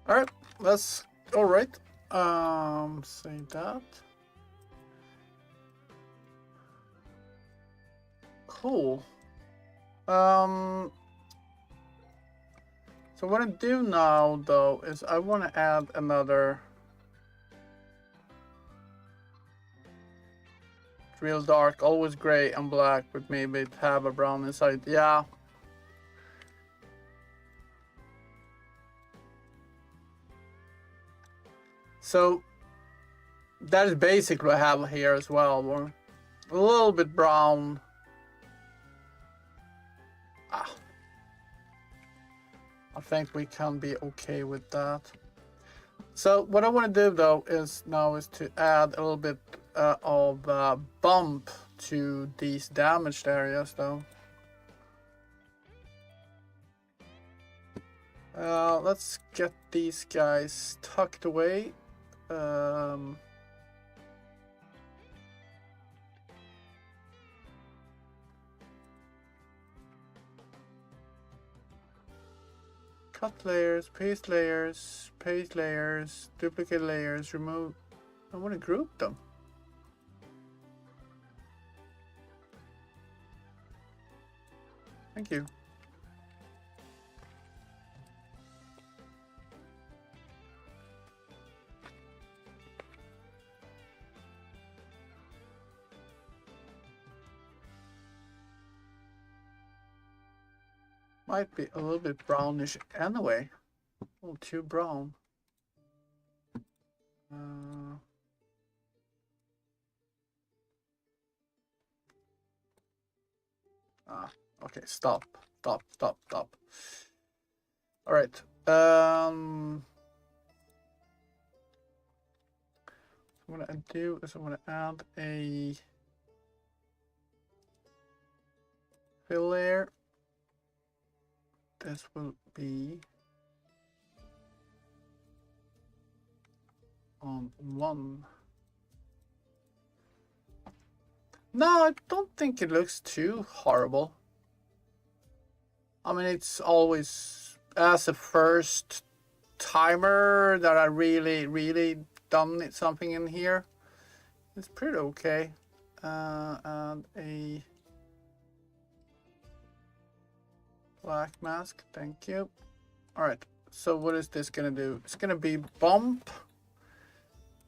All right, let's all right. Say that. Cool. So what I do now though is I want to add another real dark, always gray and black, but maybe have a brown inside. Yeah. So that is basically what I have here as well. We're a little bit brown. I think we can be okay with that. So what I want to do though is to add a little bit of bump to these damaged areas though. Let's get these guys tucked away. Cut layers, paste layers, duplicate layers, remove. I want to group them. Thank you. Might be a little bit brownish anyway. A little too brown. Okay, stop. All right. What I'm gonna do is I'm gonna add a fill layer. This will be on 1. No, I don't think it looks too horrible. I mean, it's always, as a first timer that I really done something in here, it's pretty okay. And a black mask, thank you. All right, so what is this gonna do? It's gonna be bump.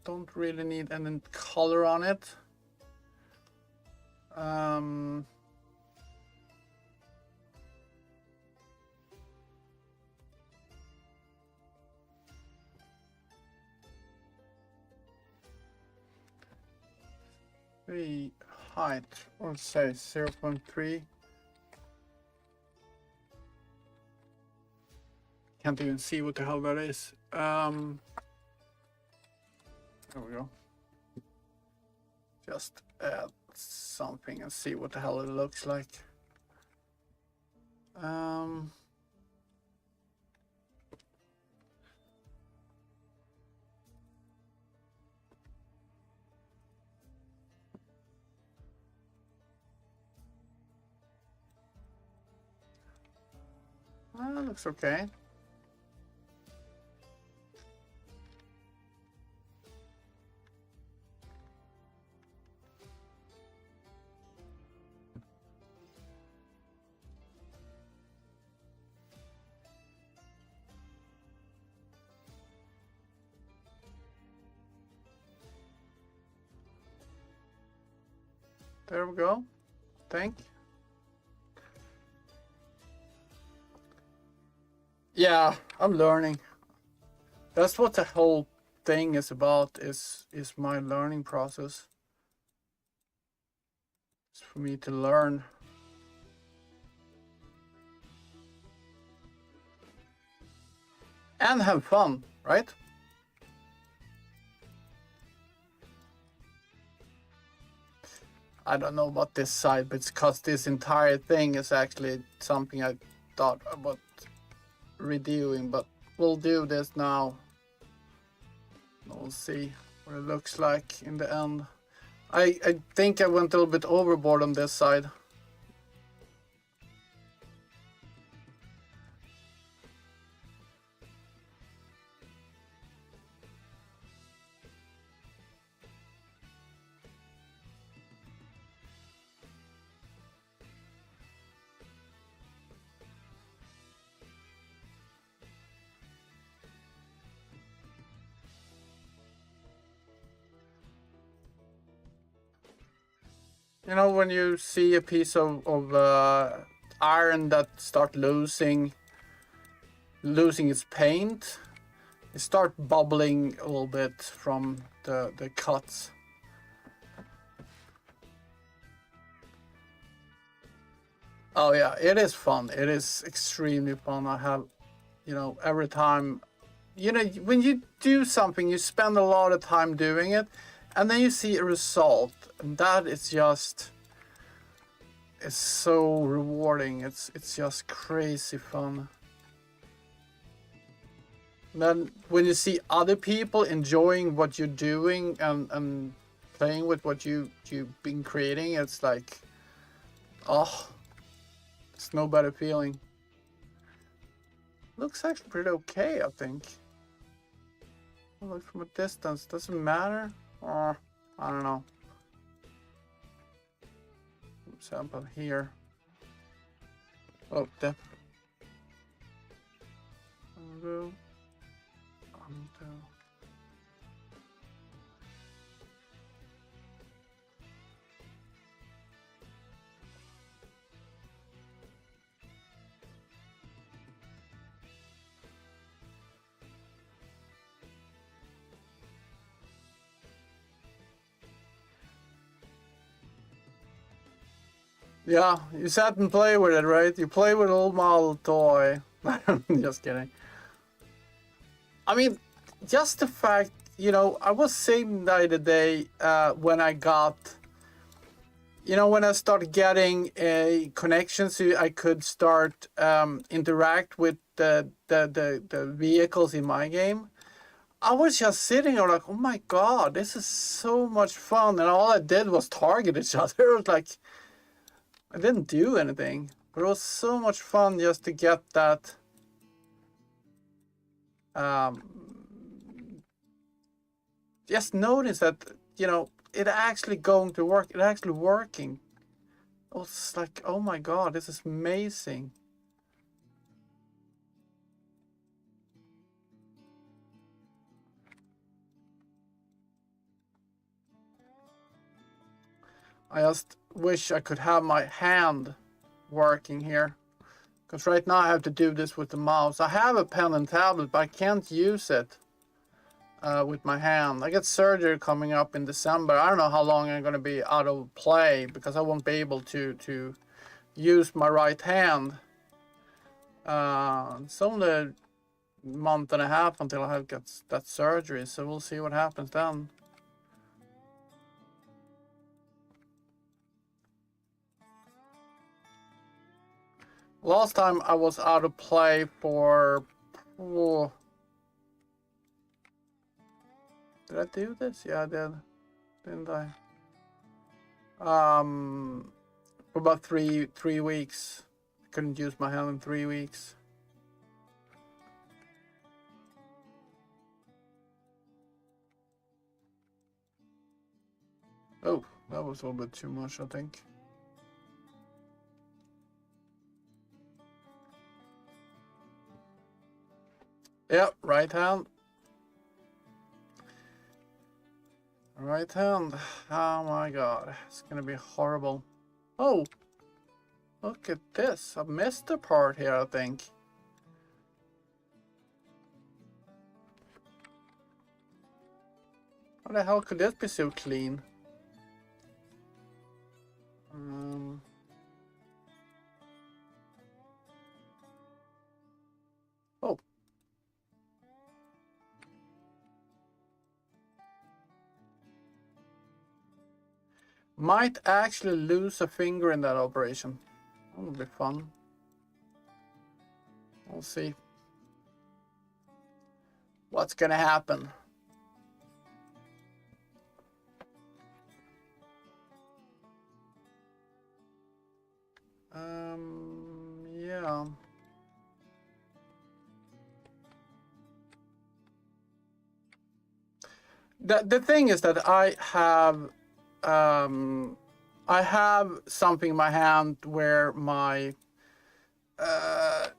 Don't really need any color on it. The height, let's say 0.3. Can't even see what the hell that is. There we go. Just add something and see what the hell it looks like. Looks okay. There we go. Thank. Yeah, I'm learning. That's what the whole thing is about, is my learning process. It's for me to learn. And have fun, right? I don't know about this side, but it's because this entire thing is actually something I thought about redoing, but we'll do this now. We'll see what it looks like in the end. I think I went a little bit overboard on this side. You know, when you see a piece of iron that start losing its paint, it start bubbling a little bit from the cuts. Oh yeah, it is fun. It is extremely fun. I have, you know, every time, you know, when you do something, you spend a lot of time doing it, and then you see a result, and that is just, it's so rewarding. It's just crazy fun. Then when you see other people enjoying what you're doing and playing with what you've been creating, it's like, oh, it's no better feeling. Looks actually pretty okay, I think. Look from a distance, doesn't matter. Or I don't know. Example here. Oh, there. Undo. Undo. Yeah, you sat and play with it, right? You play with an old model toy. Just kidding. I mean, just the fact, you know, I was saying the other day when I got, you know, when I started getting a connection so I could start interact with the vehicles in my game. I was just sitting there like, oh my god, this is so much fun. And all I did was target each other. It was like, I didn't do anything, but it was so much fun just to get that just notice that, you know, it actually going to work, it actually working. It was like, oh my god, this is amazing. I just wish I could have my hand working here. Because right now I have to do this with the mouse. I have a pen and tablet, but I can't use it with my hand. I get surgery coming up in December. I don't know how long I'm going to be out of play because I won't be able to use my right hand. It's only a month and a half until I have got that surgery, so we'll see what happens then. Last time I was out of play for... Oh, did I do this? Yeah, I did. Didn't I? For about three weeks. I couldn't use my hand in 3 weeks. Oh, that was a little bit too much, I think. Yep, right hand. Right hand. Oh my god, it's gonna be horrible. Oh, look at this. I missed a part here, I think. How the hell could this be so clean? Oh. Might actually lose a finger in that operation. That would be fun. We'll see what's gonna happen. Yeah. The thing is that I have something in my hand where my I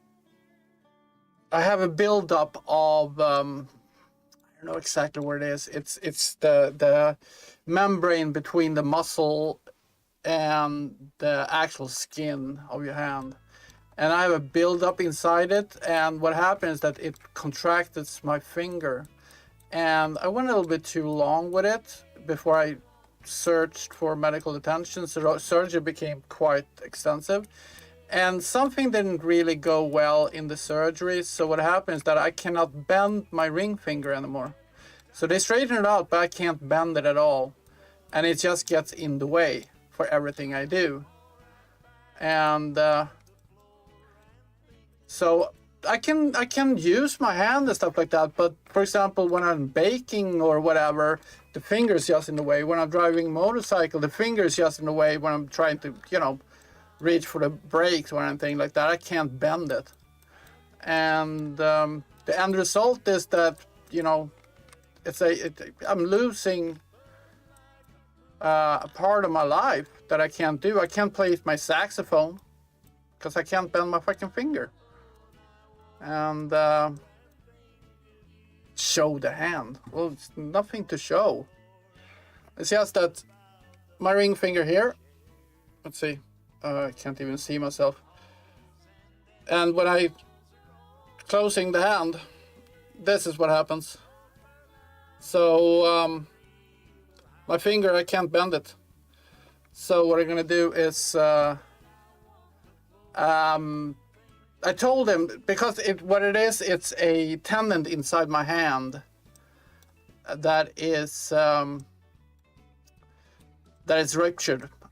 have a buildup of I don't know exactly what it is. It's the membrane between the muscle and the actual skin of your hand, and I have a buildup inside it. And what happens is that it contracted my finger, and I went a little bit too long with it before I searched for medical attention. So surgery became quite extensive, and something didn't really go well in the surgery. So what happens is that I cannot bend my ring finger anymore. So they straighten it out, but I can't bend it at all, and it just gets in the way for everything I do. And so I can use my hand and stuff like that, but for example, when I'm baking or whatever, the finger's just in the way. When I'm driving motorcycle, the finger's just in the way. When I'm trying to, you know, reach for the brakes or anything like that, I can't bend it. And the end result is that, you know, I'm losing a part of my life that I can't do. I can't play my saxophone because I can't bend my fucking finger. And show the hand. Well, it's nothing to show. It's just that my ring finger here. Let's see. I can't even see myself. And when I closing the hand, this is what happens. So my finger, I can't bend it. So what I'm gonna do is I told him, because what it is, it's a tendon inside my hand that is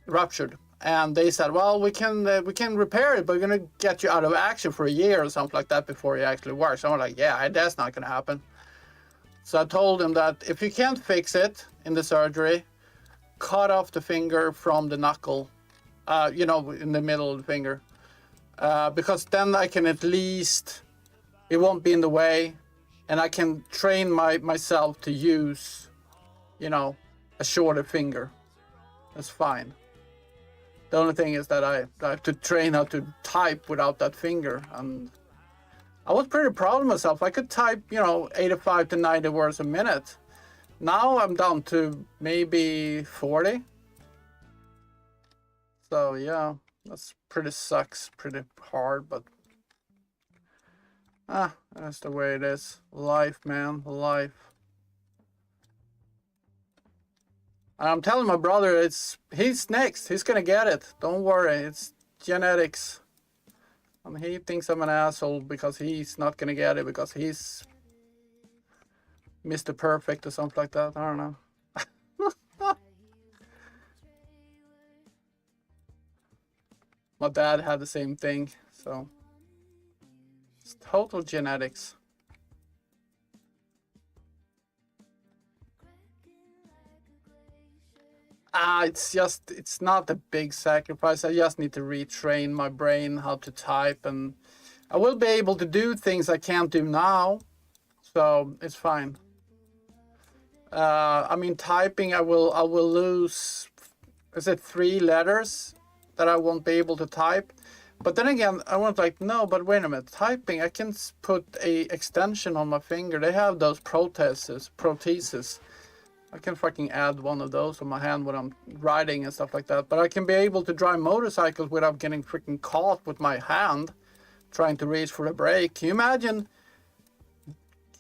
ruptured. And they said, well, we can repair it, but we're gonna get you out of action for a year or something like that before it actually works. I'm like, yeah, that's not gonna happen. So I told him that if you can't fix it in the surgery, cut off the finger from the knuckle, you know, in the middle of the finger. Because then I can at least, it won't be in the way, and I can train myself to use, you know, a shorter finger. That's fine. The only thing is that I have to train how to type without that finger, and I was pretty proud of myself. I could type, you know, 85 to 90 words a minute. Now I'm down to maybe 40. So yeah. That's pretty sucks, pretty hard, but that's the way it is. Life, man, life. And I'm telling my brother, he's next. He's gonna get it. Don't worry, it's genetics. And he thinks I'm an asshole because he's not gonna get it because he's Mr. Perfect or something like that. I don't know. My dad had the same thing, so it's total genetics. It's not a big sacrifice. I just need to retrain my brain how to type, and I will be able to do things I can't do now, so it's fine. I mean, typing, I will lose, is it 3 letters that I won't be able to type? But then again, I was like, no, but wait a minute, typing, I can put a extension on my finger. They have those protheses. I can fucking add one of those on my hand when I'm riding and stuff like that. But I can be able to drive motorcycles without getting freaking caught with my hand trying to reach for the brake. Can you imagine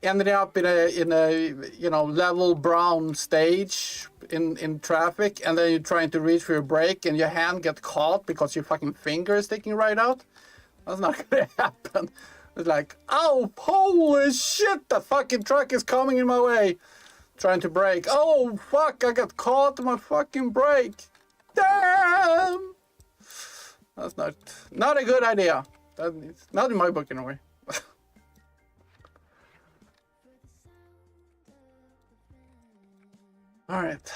ending up in a you know, level brown stage in traffic, and then you're trying to reach for your brake and your hand gets caught because your fucking finger is sticking right out? That's not gonna happen. It's like, oh, holy shit, the fucking truck is coming in my way. Trying to brake. Oh, fuck, I got caught in my fucking brake. Damn! That's not a good idea. It's not in my book anyway. All right.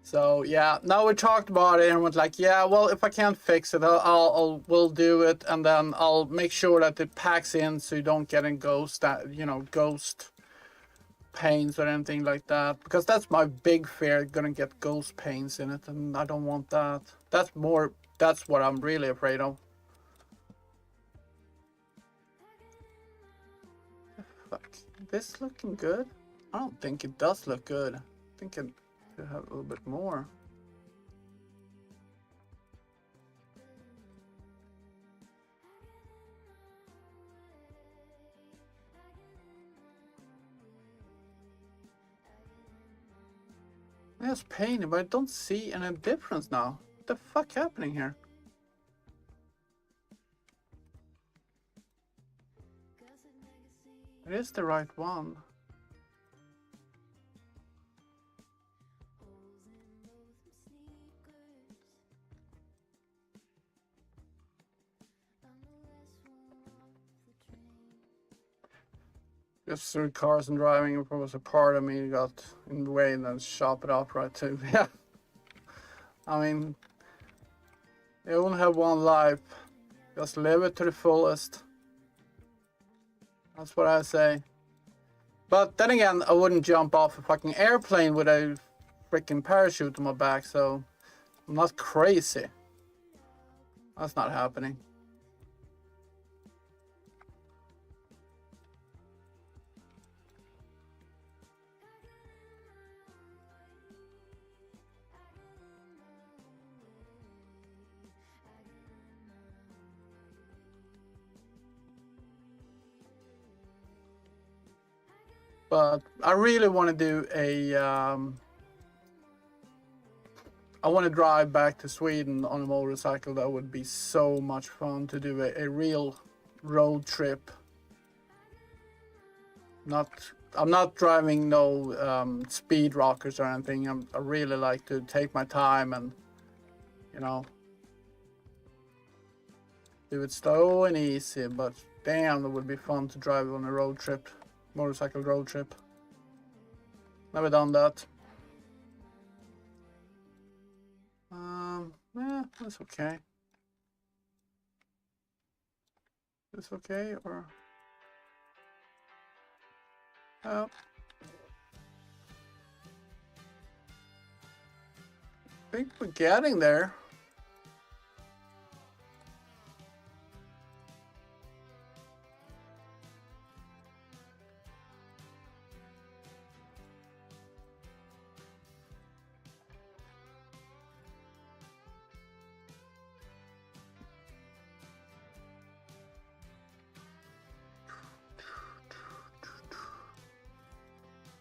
So yeah, now we talked about it and went like, yeah, well, if I can't fix it, we'll do it, and then I'll make sure that it packs in so you don't get in ghost pains or anything like that, because that's my big fear, gonna get ghost pains in it, and I don't want that. That's what I'm really afraid of. Fuck, this looking good? I don't think it does look good. I think it could have a little bit more. It's painting, but I don't see any difference now. What the fuck happening here? It is the right one. Just through cars and driving, it was a part of me got in the way and then chop it up right too. Yeah. I mean, you only have one life. Just live it to the fullest. That's what I say. But then again, I wouldn't jump off a fucking airplane with a freaking parachute on my back, so I'm not crazy. That's not happening. But I really want to do a I want to drive back to Sweden on a motorcycle. That would be so much fun to do a real road trip. I'm not driving no speed rockers or anything. I really like to take my time and, you know, do it slow and easy. But damn, it would be fun to drive on a road trip, motorcycle road trip. Never done that. Yeah, that's okay. That's okay, or I think we're getting there.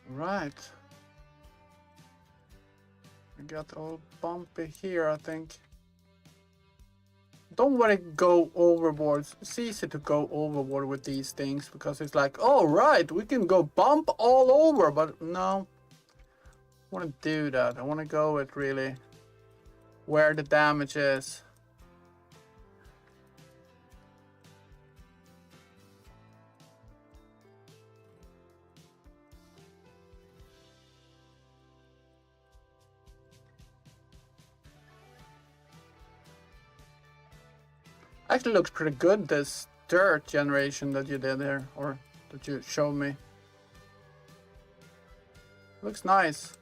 Right. We got all bumpy here, I think. Don't want to go overboard. It's easy to go overboard with these things because it's like, oh right, we can go bump all over, but no. I want to do that. I want to go with really where the damage is. Actually looks pretty good, this dirt generation that you did here, or that you showed me. Looks nice.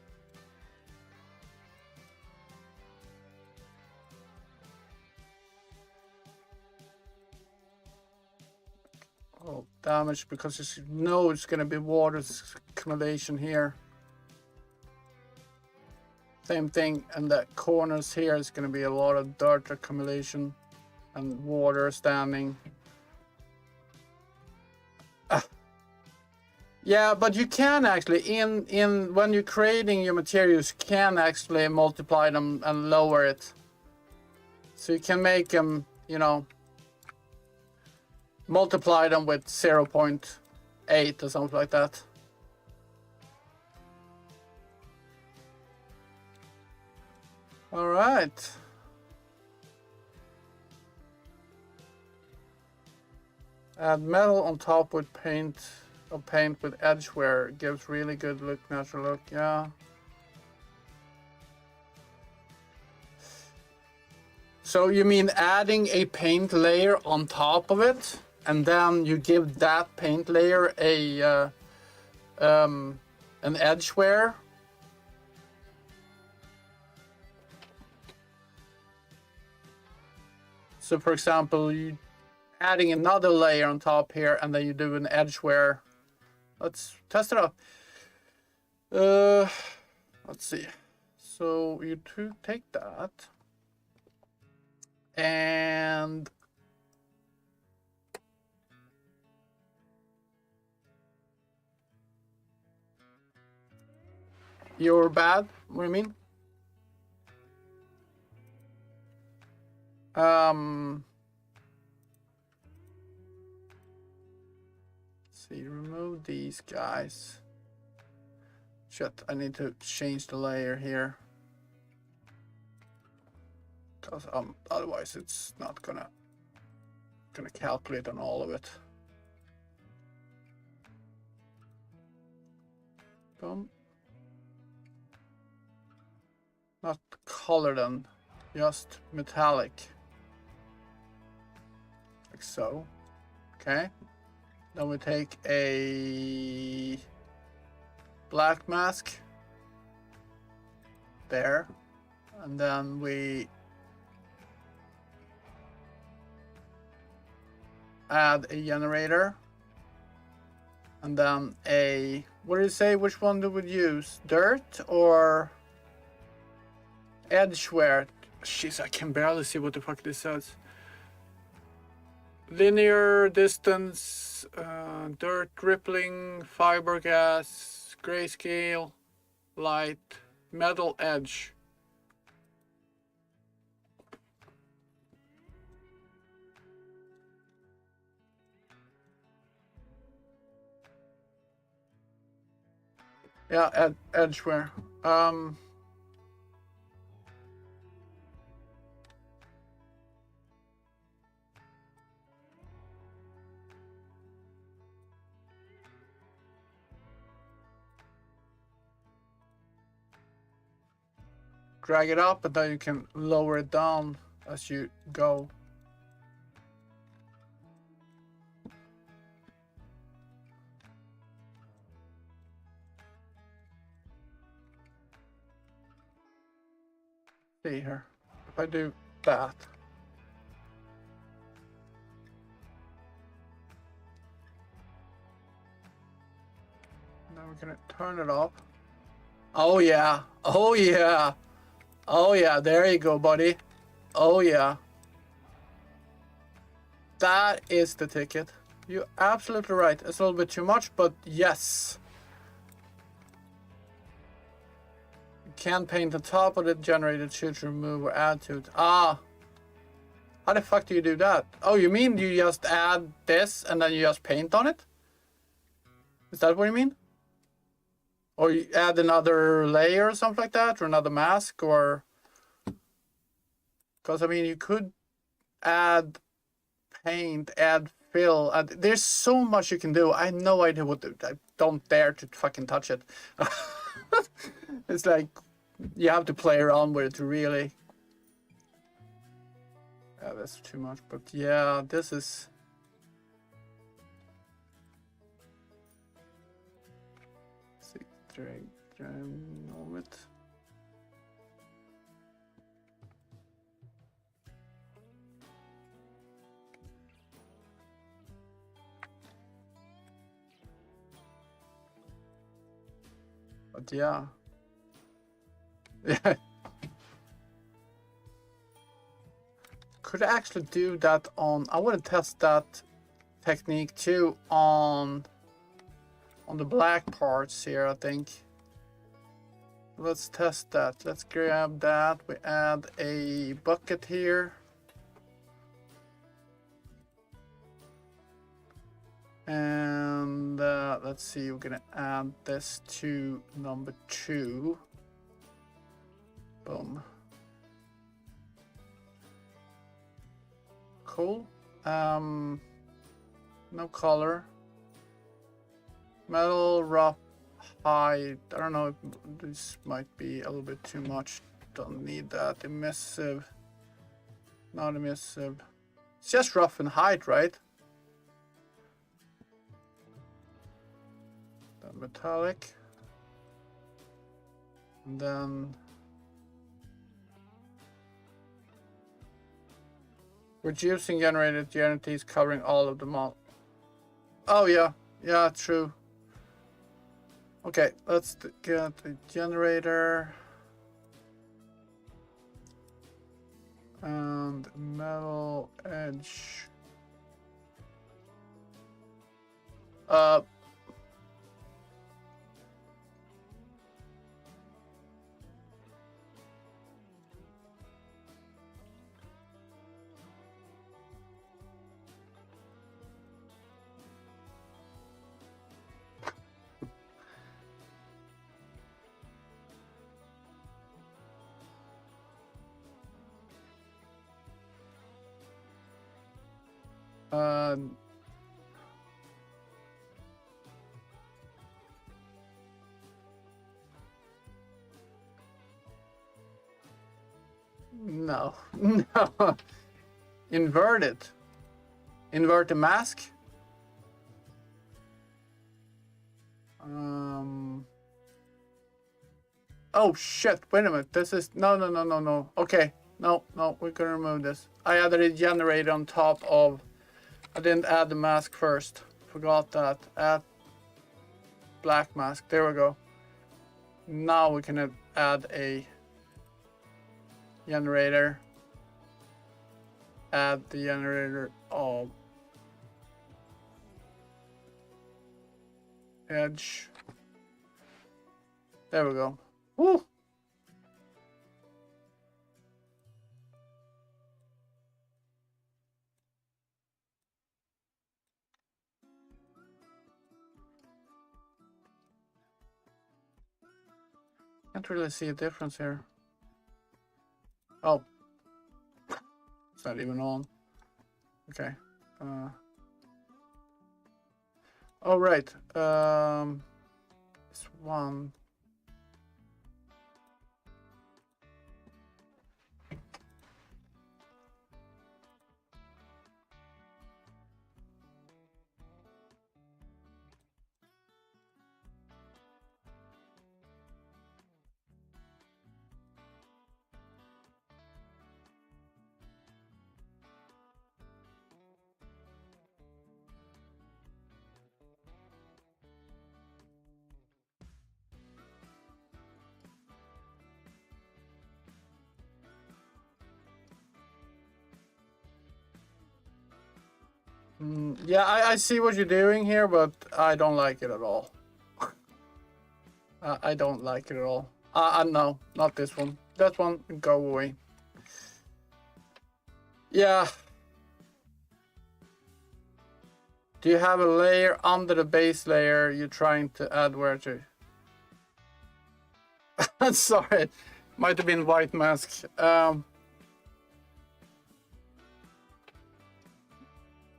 Oh, damage, because you know it's gonna be water accumulation here. Same thing, and the corners here is gonna be a lot of dirt accumulation and water standing. Yeah, but you can actually in when you're creating your materials, you can actually multiply them and lower it. So you can make them, you know, multiply them with 0.8 or something like that. All right. Add metal on top with paint with edgeware. Gives really good look, natural look. Yeah. So you mean adding a paint layer on top of it, and then you give that paint layer a an edgeware? So for example, you adding another layer on top here, and then you do an edgeware. Let's test it out. Let's see. So you take that and you're bad. What do you mean? See, remove these guys. Shit, I need to change the layer here. Because otherwise it's not gonna calculate on all of it. Boom. Not color then, just metallic. Like so. Okay. Then we take a black mask. There. And then we add a generator. And then a, what did it say? Which one do we use? Dirt or edgeware? Jeez, I can barely see what the fuck this says. Linear distance, dirt, rippling, fiberglass, grayscale, light, metal edge. Yeah, edgeware. Drag it up, and then you can lower it down as you go. See here, if I do that. Now we're gonna turn it up. Oh yeah, oh yeah. Oh yeah, there you go, buddy. Oh yeah. That is the ticket. You're absolutely right. It's a little bit too much, but yes. You can paint the top of the generated shoot, remove or add to it. Ah. How the fuck do you do that? Oh, you mean you just add this and then you just paint on it? Is that what you mean? Or you add another layer or something like that? Or another mask? Or... Because, I mean, you could add paint, add fill. There's so much you can do. I have no idea what to... I don't dare to fucking touch it. It's like, you have to play around with it to really... Yeah, that's too much. But yeah, this is... Drag over it. But yeah. Yeah. Could I actually do that on... I want to test that technique too on the black parts here, I think. Let's test that. Let's grab that. We add a bucket here. And let's see, we're gonna add this to number 2. Boom. Cool. No color. Metal, rough, height. I don't know, this might be a little bit too much. Don't need that. Emissive. Not emissive. It's just rough and height, right? Then metallic. And then reducing generated generities covering all of them all. Oh yeah, yeah, true. Okay, let's get the generator and metal edge. No. No. Invert it. Invert the mask. Oh shit, wait a minute. This is no. Okay. No, we're gonna remove this. I added a generator on top of. I didn't add the mask first. Forgot that. Add black mask. There we go. Now we can add a generator. Add the generator of edge. There we go. Woo! Can't really see a difference here. Oh. It's not even on. Okay. Oh, right. This one. Yeah, I see what you're doing here, but I don't like it at all. I don't like it at all. No, not this one. That one, go away. Yeah. Do you have a layer under the base layer you're trying to add where to? Sorry, might have been white mask.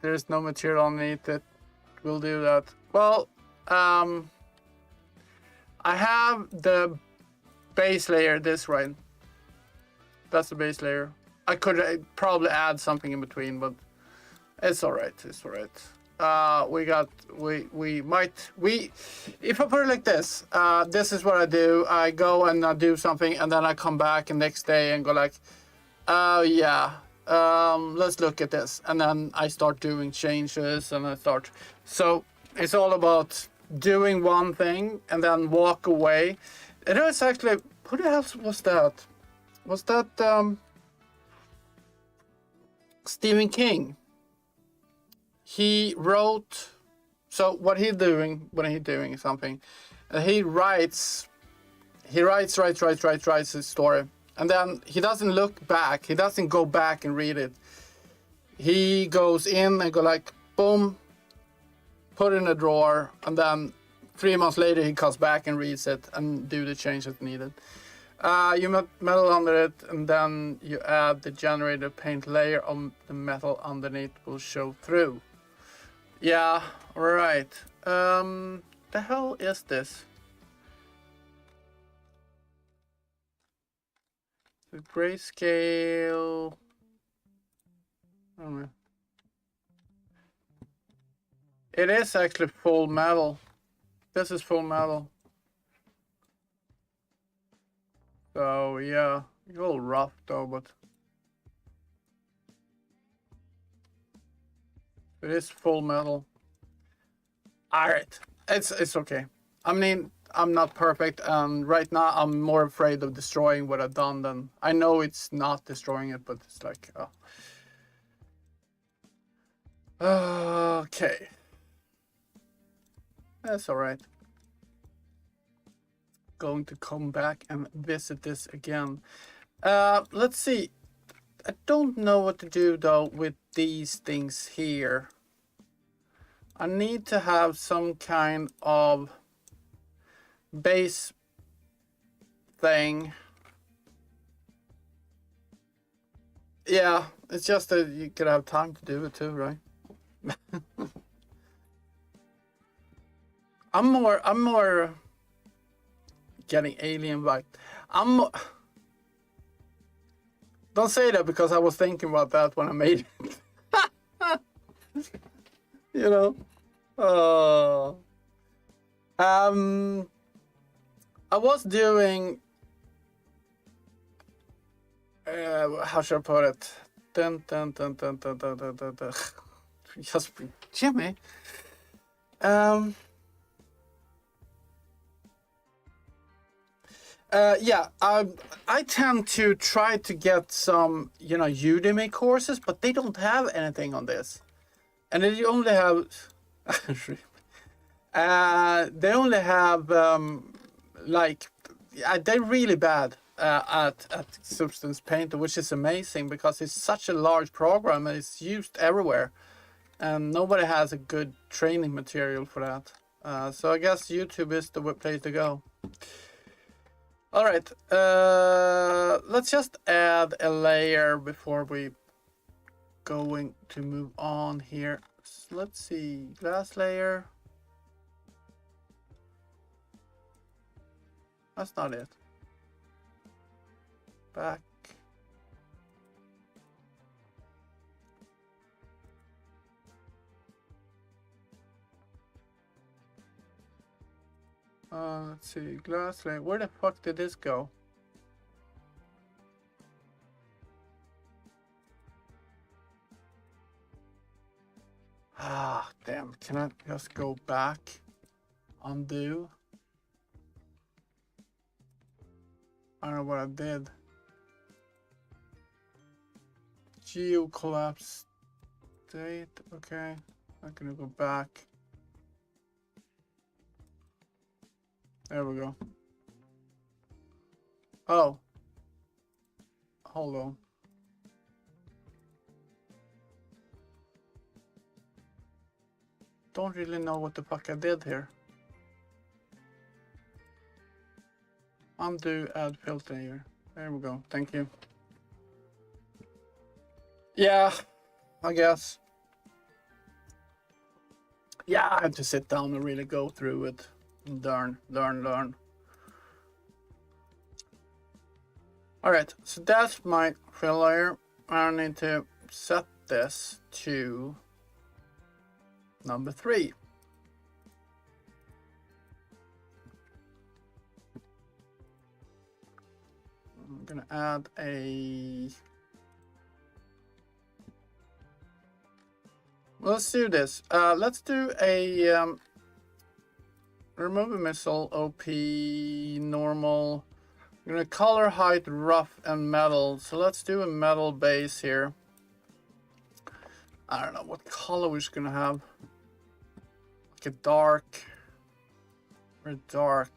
There's no material underneath it. We'll do that. Well, I have the base layer this way. That's the base layer. I could probably add something in between, but it's all right. It's all right. If I put it like this, this is what I do. I go and I do something, and then I come back the next day and go like, oh yeah, let's look at this, and then I start doing changes, and so it's all about doing one thing and then walk away. It was actually, who the hell was that? Was that Stephen King? He wrote, so what he's doing when he's doing something, he writes his story, and then he doesn't look back. He doesn't go back and read it. He goes in and go like, boom, put it in a drawer, and then 3 months later he comes back and reads it and do the changes needed. You metal under it, and then you add the generator paint layer of the metal underneath will show through. Yeah, right. The hell is this? The grayscale. I don't know. It is actually full metal. This is full metal. So yeah, it's a little rough though, but it is full metal. Alright, it's okay. I mean, I'm not perfect, and right now I'm more afraid of destroying what I've done than I know it's not destroying it, but it's like, oh. Okay. That's alright. Going to come back and visit this again. Let's see. I don't know what to do though with these things here. I need to have some kind of base thing. Yeah, it's just that you could have time to do it too, right? I'm more getting alien vibe. Don't say that, because I was thinking about that when I made it. You know. I was doing. How should I put it? Dun, dun, dun, dun, dun, dun, dun, dun, dun. Just Jimmy. Yeah, I tend to try to get some, Udemy courses, but they don't have anything on this, and they only have, they only have they're really bad at Substance Painter, which is amazing because it's such a large program and it's used everywhere, and nobody has a good training material for that. So I guess YouTube is the place to go. All right, let's just add a layer before we going to move on here. So let's see, glass layer. That's not it. Back. Let's see, glass layer. Where the fuck did this go? Ah, damn. Can I just go back? Undo. I don't know what I did. Geo collapse state. Okay. I'm gonna go back. There we go. Oh. Hold on. Don't really know what the fuck I did here. Undo, add filter here. There we go. Thank you. Yeah, I guess. Yeah, I had to sit down and really go through it. Learn. Alright, so that's my fill layer. I need to set this to number 3. I'm gonna add a... Let's do this. Let's do a remove a missile, OP, normal. I'm gonna color height, rough, and metal. So let's do a metal base here. I don't know what color we're just gonna have. Like a dark. Or dark.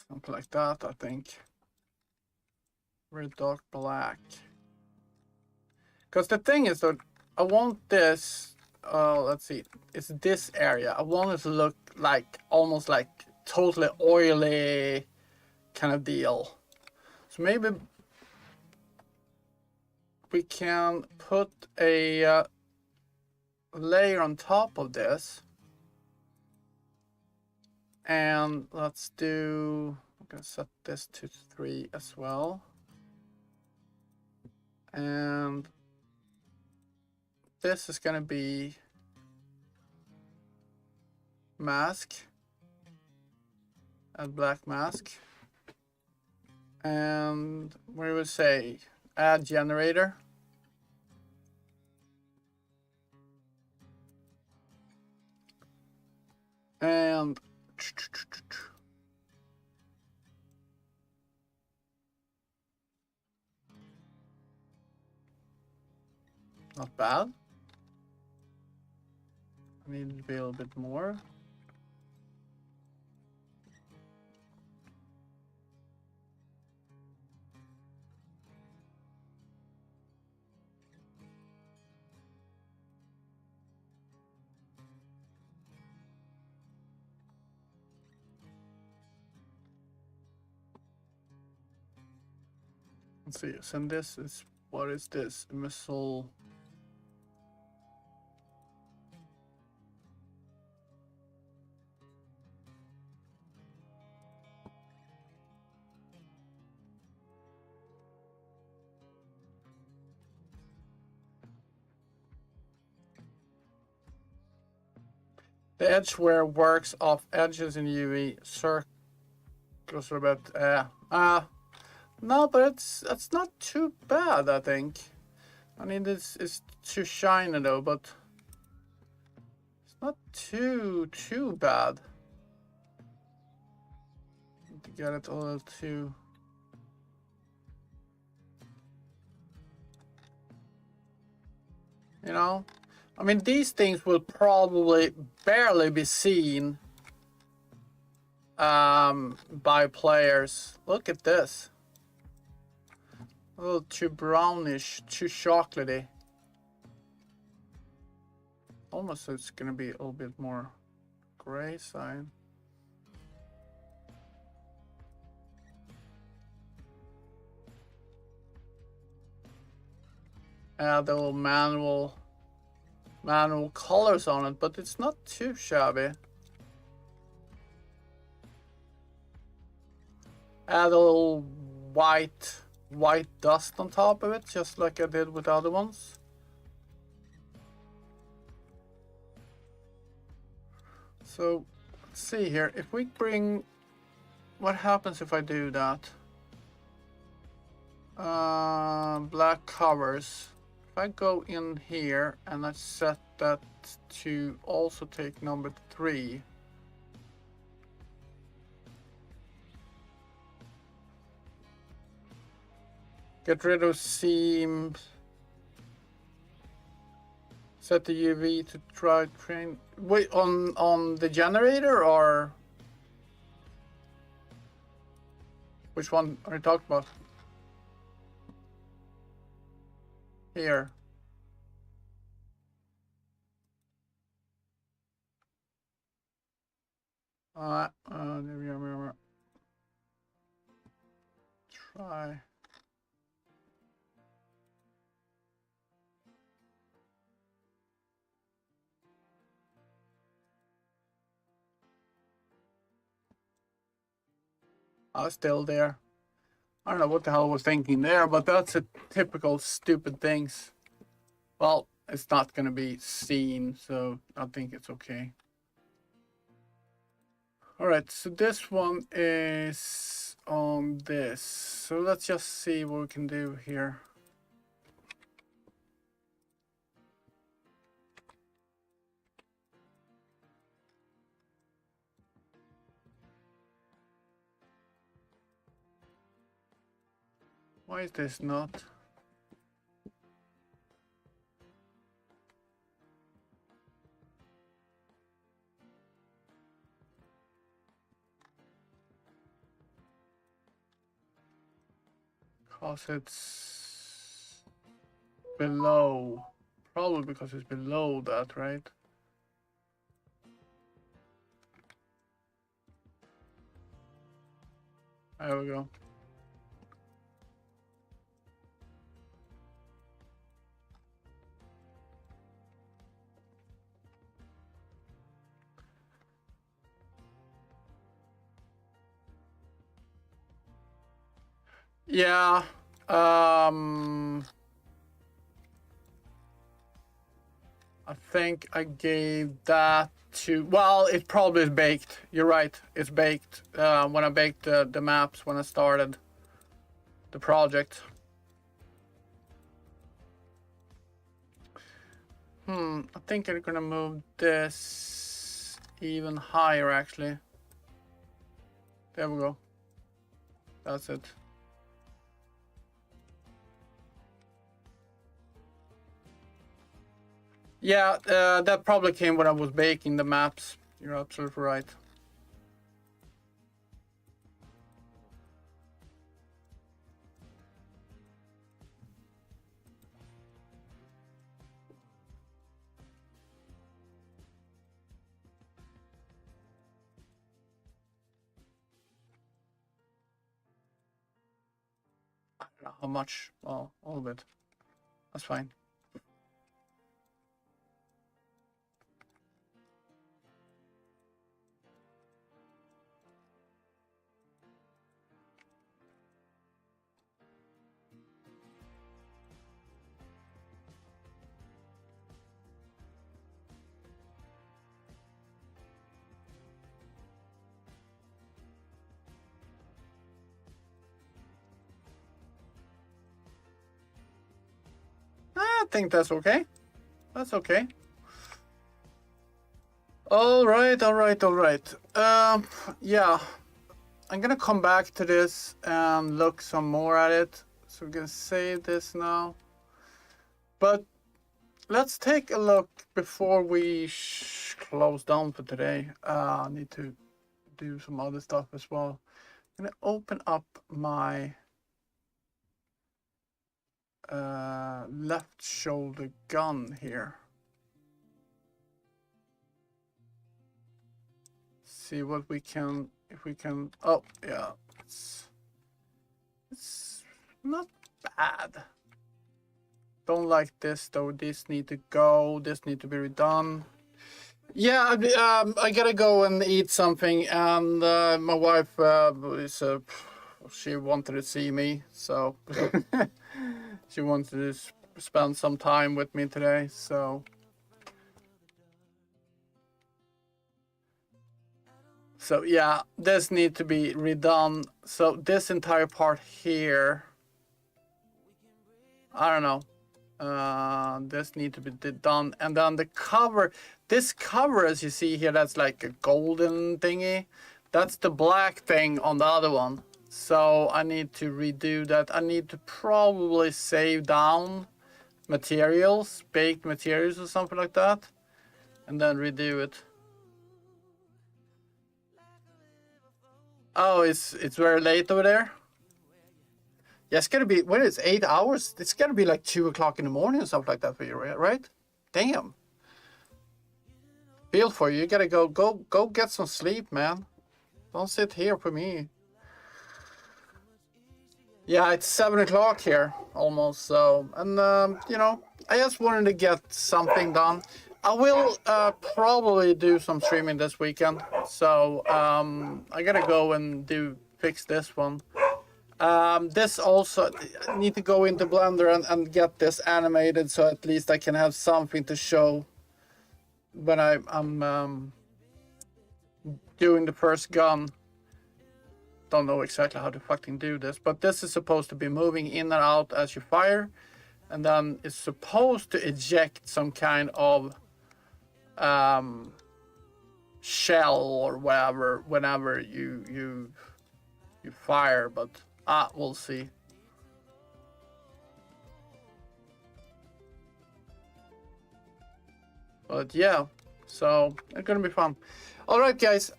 Something like that, I think. Very dark black. Because the thing is that I want this, let's see, it's this area. I want it to look like, almost like totally oily kind of deal. So maybe we can put a layer on top of this. And let's do, I'm gonna set this to 3 as well. And this is gonna be mask, add black mask. And we will say add generator. And not bad. I need to be a little bit more. Let's see, so this is, what is this? Missile. The edgeware works off edges in UV circles a bit. No, but it's not too bad, I think. I mean, this is too shiny though, but it's not too bad. Need to get it a little too. You know, I mean, these things will probably barely be seen by players. Look at this. A little too brownish, too chocolatey. Almost it's gonna be a little bit more gray side. Add the little manual colors on it, but it's not too shabby. Add a little white dust on top of it, just like I did with the other ones. So let's see here. If we bring, what happens if I do that? Black covers. If I go in here and I set that to also take number 3. Get rid of seams. Set the UV to try train. Wait, on the generator, or which one are you talking about? Here. Try. Still there. I don't know what the hell I was thinking there, but that's a typical stupid things. Well, it's not gonna be seen, so I think it's okay. All right, so this one is on this. So let's just see what we can do here. Why is this not? Because it's below. Probably because it's below that, right? There we go. Yeah. I think I gave that to, well, it probably is baked. You're right, it's baked. When I baked the maps when I started the project. I think I'm gonna move this even higher, actually. There we go. That's it. Yeah, that probably came when I was baking the maps. You're absolutely right. I don't know how much. Well, a little bit. That's fine. think that's okay. That's okay. All right. Yeah, I'm gonna come back to this and look some more at it. So we're gonna save this now. But let's take a look before we close down for today. I need to do some other stuff as well. I'm gonna open up my left shoulder gun here. See what we can, if we can. Oh yeah, it's not bad. Don't like this though. This need to go. This need to be redone. Yeah, I gotta go and eat something, and my wife she wanted to see me, so she wanted to spend some time with me today. So yeah, this need to be redone. So this entire part here, I don't know. This need to be done, and then the cover. This cover, as you see here, that's like a golden thingy. That's the black thing on the other one. So I need to redo that. I need to probably save down materials, baked materials or something like that, and then redo it. Oh, it's very late over there. Yeah, it's gonna be, when it's 8 hours, it's gonna be like 2 o'clock in the morning or something like that for you, right? Damn. Feel for you. You gotta go get some sleep, man. Don't sit here for me. Yeah, it's 7 o'clock here almost. So, and you know, I just wanted to get something done. I will probably do some streaming this weekend. So I gotta go and fix this one. This also, I need to go into Blender and get this animated, so at least I can have something to show when I'm doing the first gun. Don't know exactly how to fucking do this, but this is supposed to be moving in and out as you fire, and then it's supposed to eject some kind of shell or whatever whenever you fire, but we'll see. But yeah, so it's gonna be fun. All right, guys.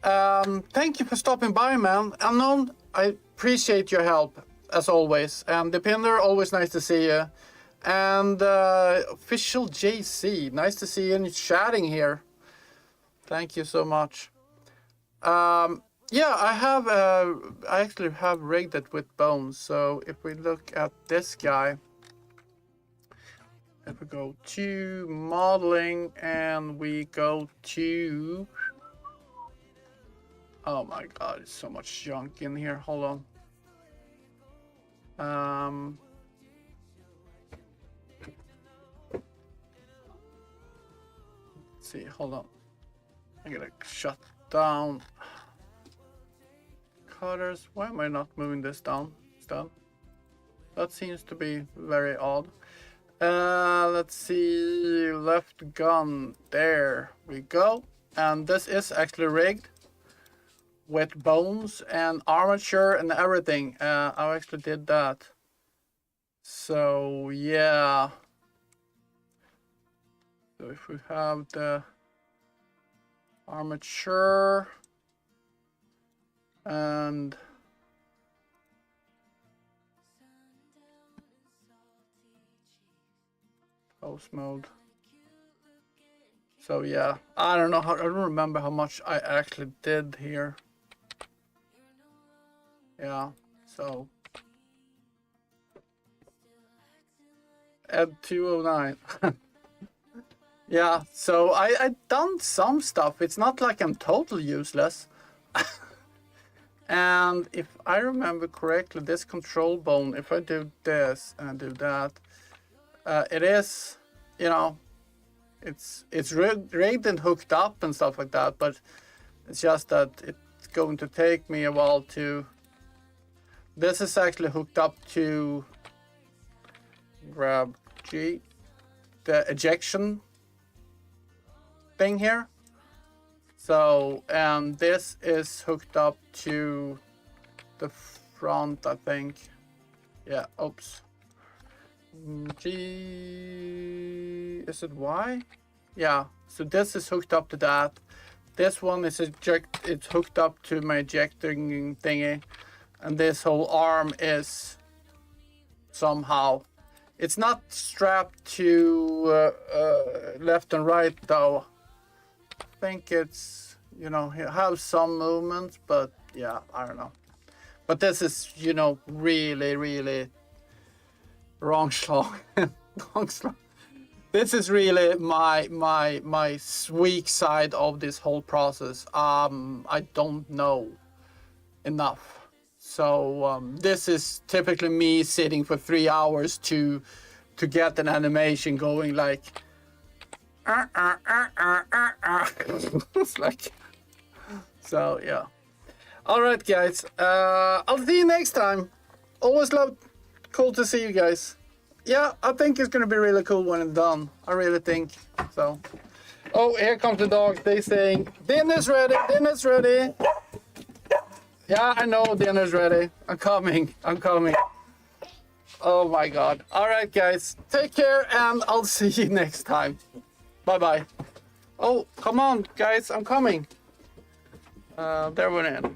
Thank you for stopping by, man. Unknown, I appreciate your help as always. And Depinder, always nice to see you. And Official JC, nice to see you and chatting here. Thank you so much. Yeah, I actually have rigged it with bones. So if we look at this guy, if we go to modeling and we go to, oh my god, there's so much junk in here. Hold on. Let's see, hold on. I'm gonna shut down cutters. Why am I not moving this down? Still, that seems to be very odd. Let's see, left gun, there we go. And this is actually rigged with bones and armature and everything. I actually did that. So yeah. So if we have the armature and post mode. So yeah, I don't remember how much I actually did here. Yeah, so add 209. Yeah, so I done some stuff. It's not like I'm totally useless. And if I remember correctly, this control bone, if I do this and do that, it is, you know, it's rigged and hooked up and stuff like that, but it's just that it's going to take me a while to. This is actually hooked up to grab G. the ejection thing here. So, and this is hooked up to the front, I think. Yeah, oops. G, is it Y? Yeah, so this is hooked up to that. This one is it's hooked up to my ejecting thingy. And this whole arm is somehow, it's not strapped to left and right though. I think it's, you know, it has some movement, but yeah, I don't know. But this is, you know, really wrong slong. Wrong slong. This is really my weak side of this whole process. I don't know enough. So this is typically me sitting for 3 hours to get an animation going like it's like, so yeah. All right, guys. I'll see you next time. Always cool to see you guys. Yeah, I think it's gonna be really cool when it's done. I really think so. Oh, here comes the dog. They saying dinner's ready. Dinner's ready. Yeah, I know dinner's ready. I'm coming. I'm coming. Oh my God. All right, guys. Take care, and I'll see you next time. Bye-bye. Oh, come on, guys. I'm coming. There we're in.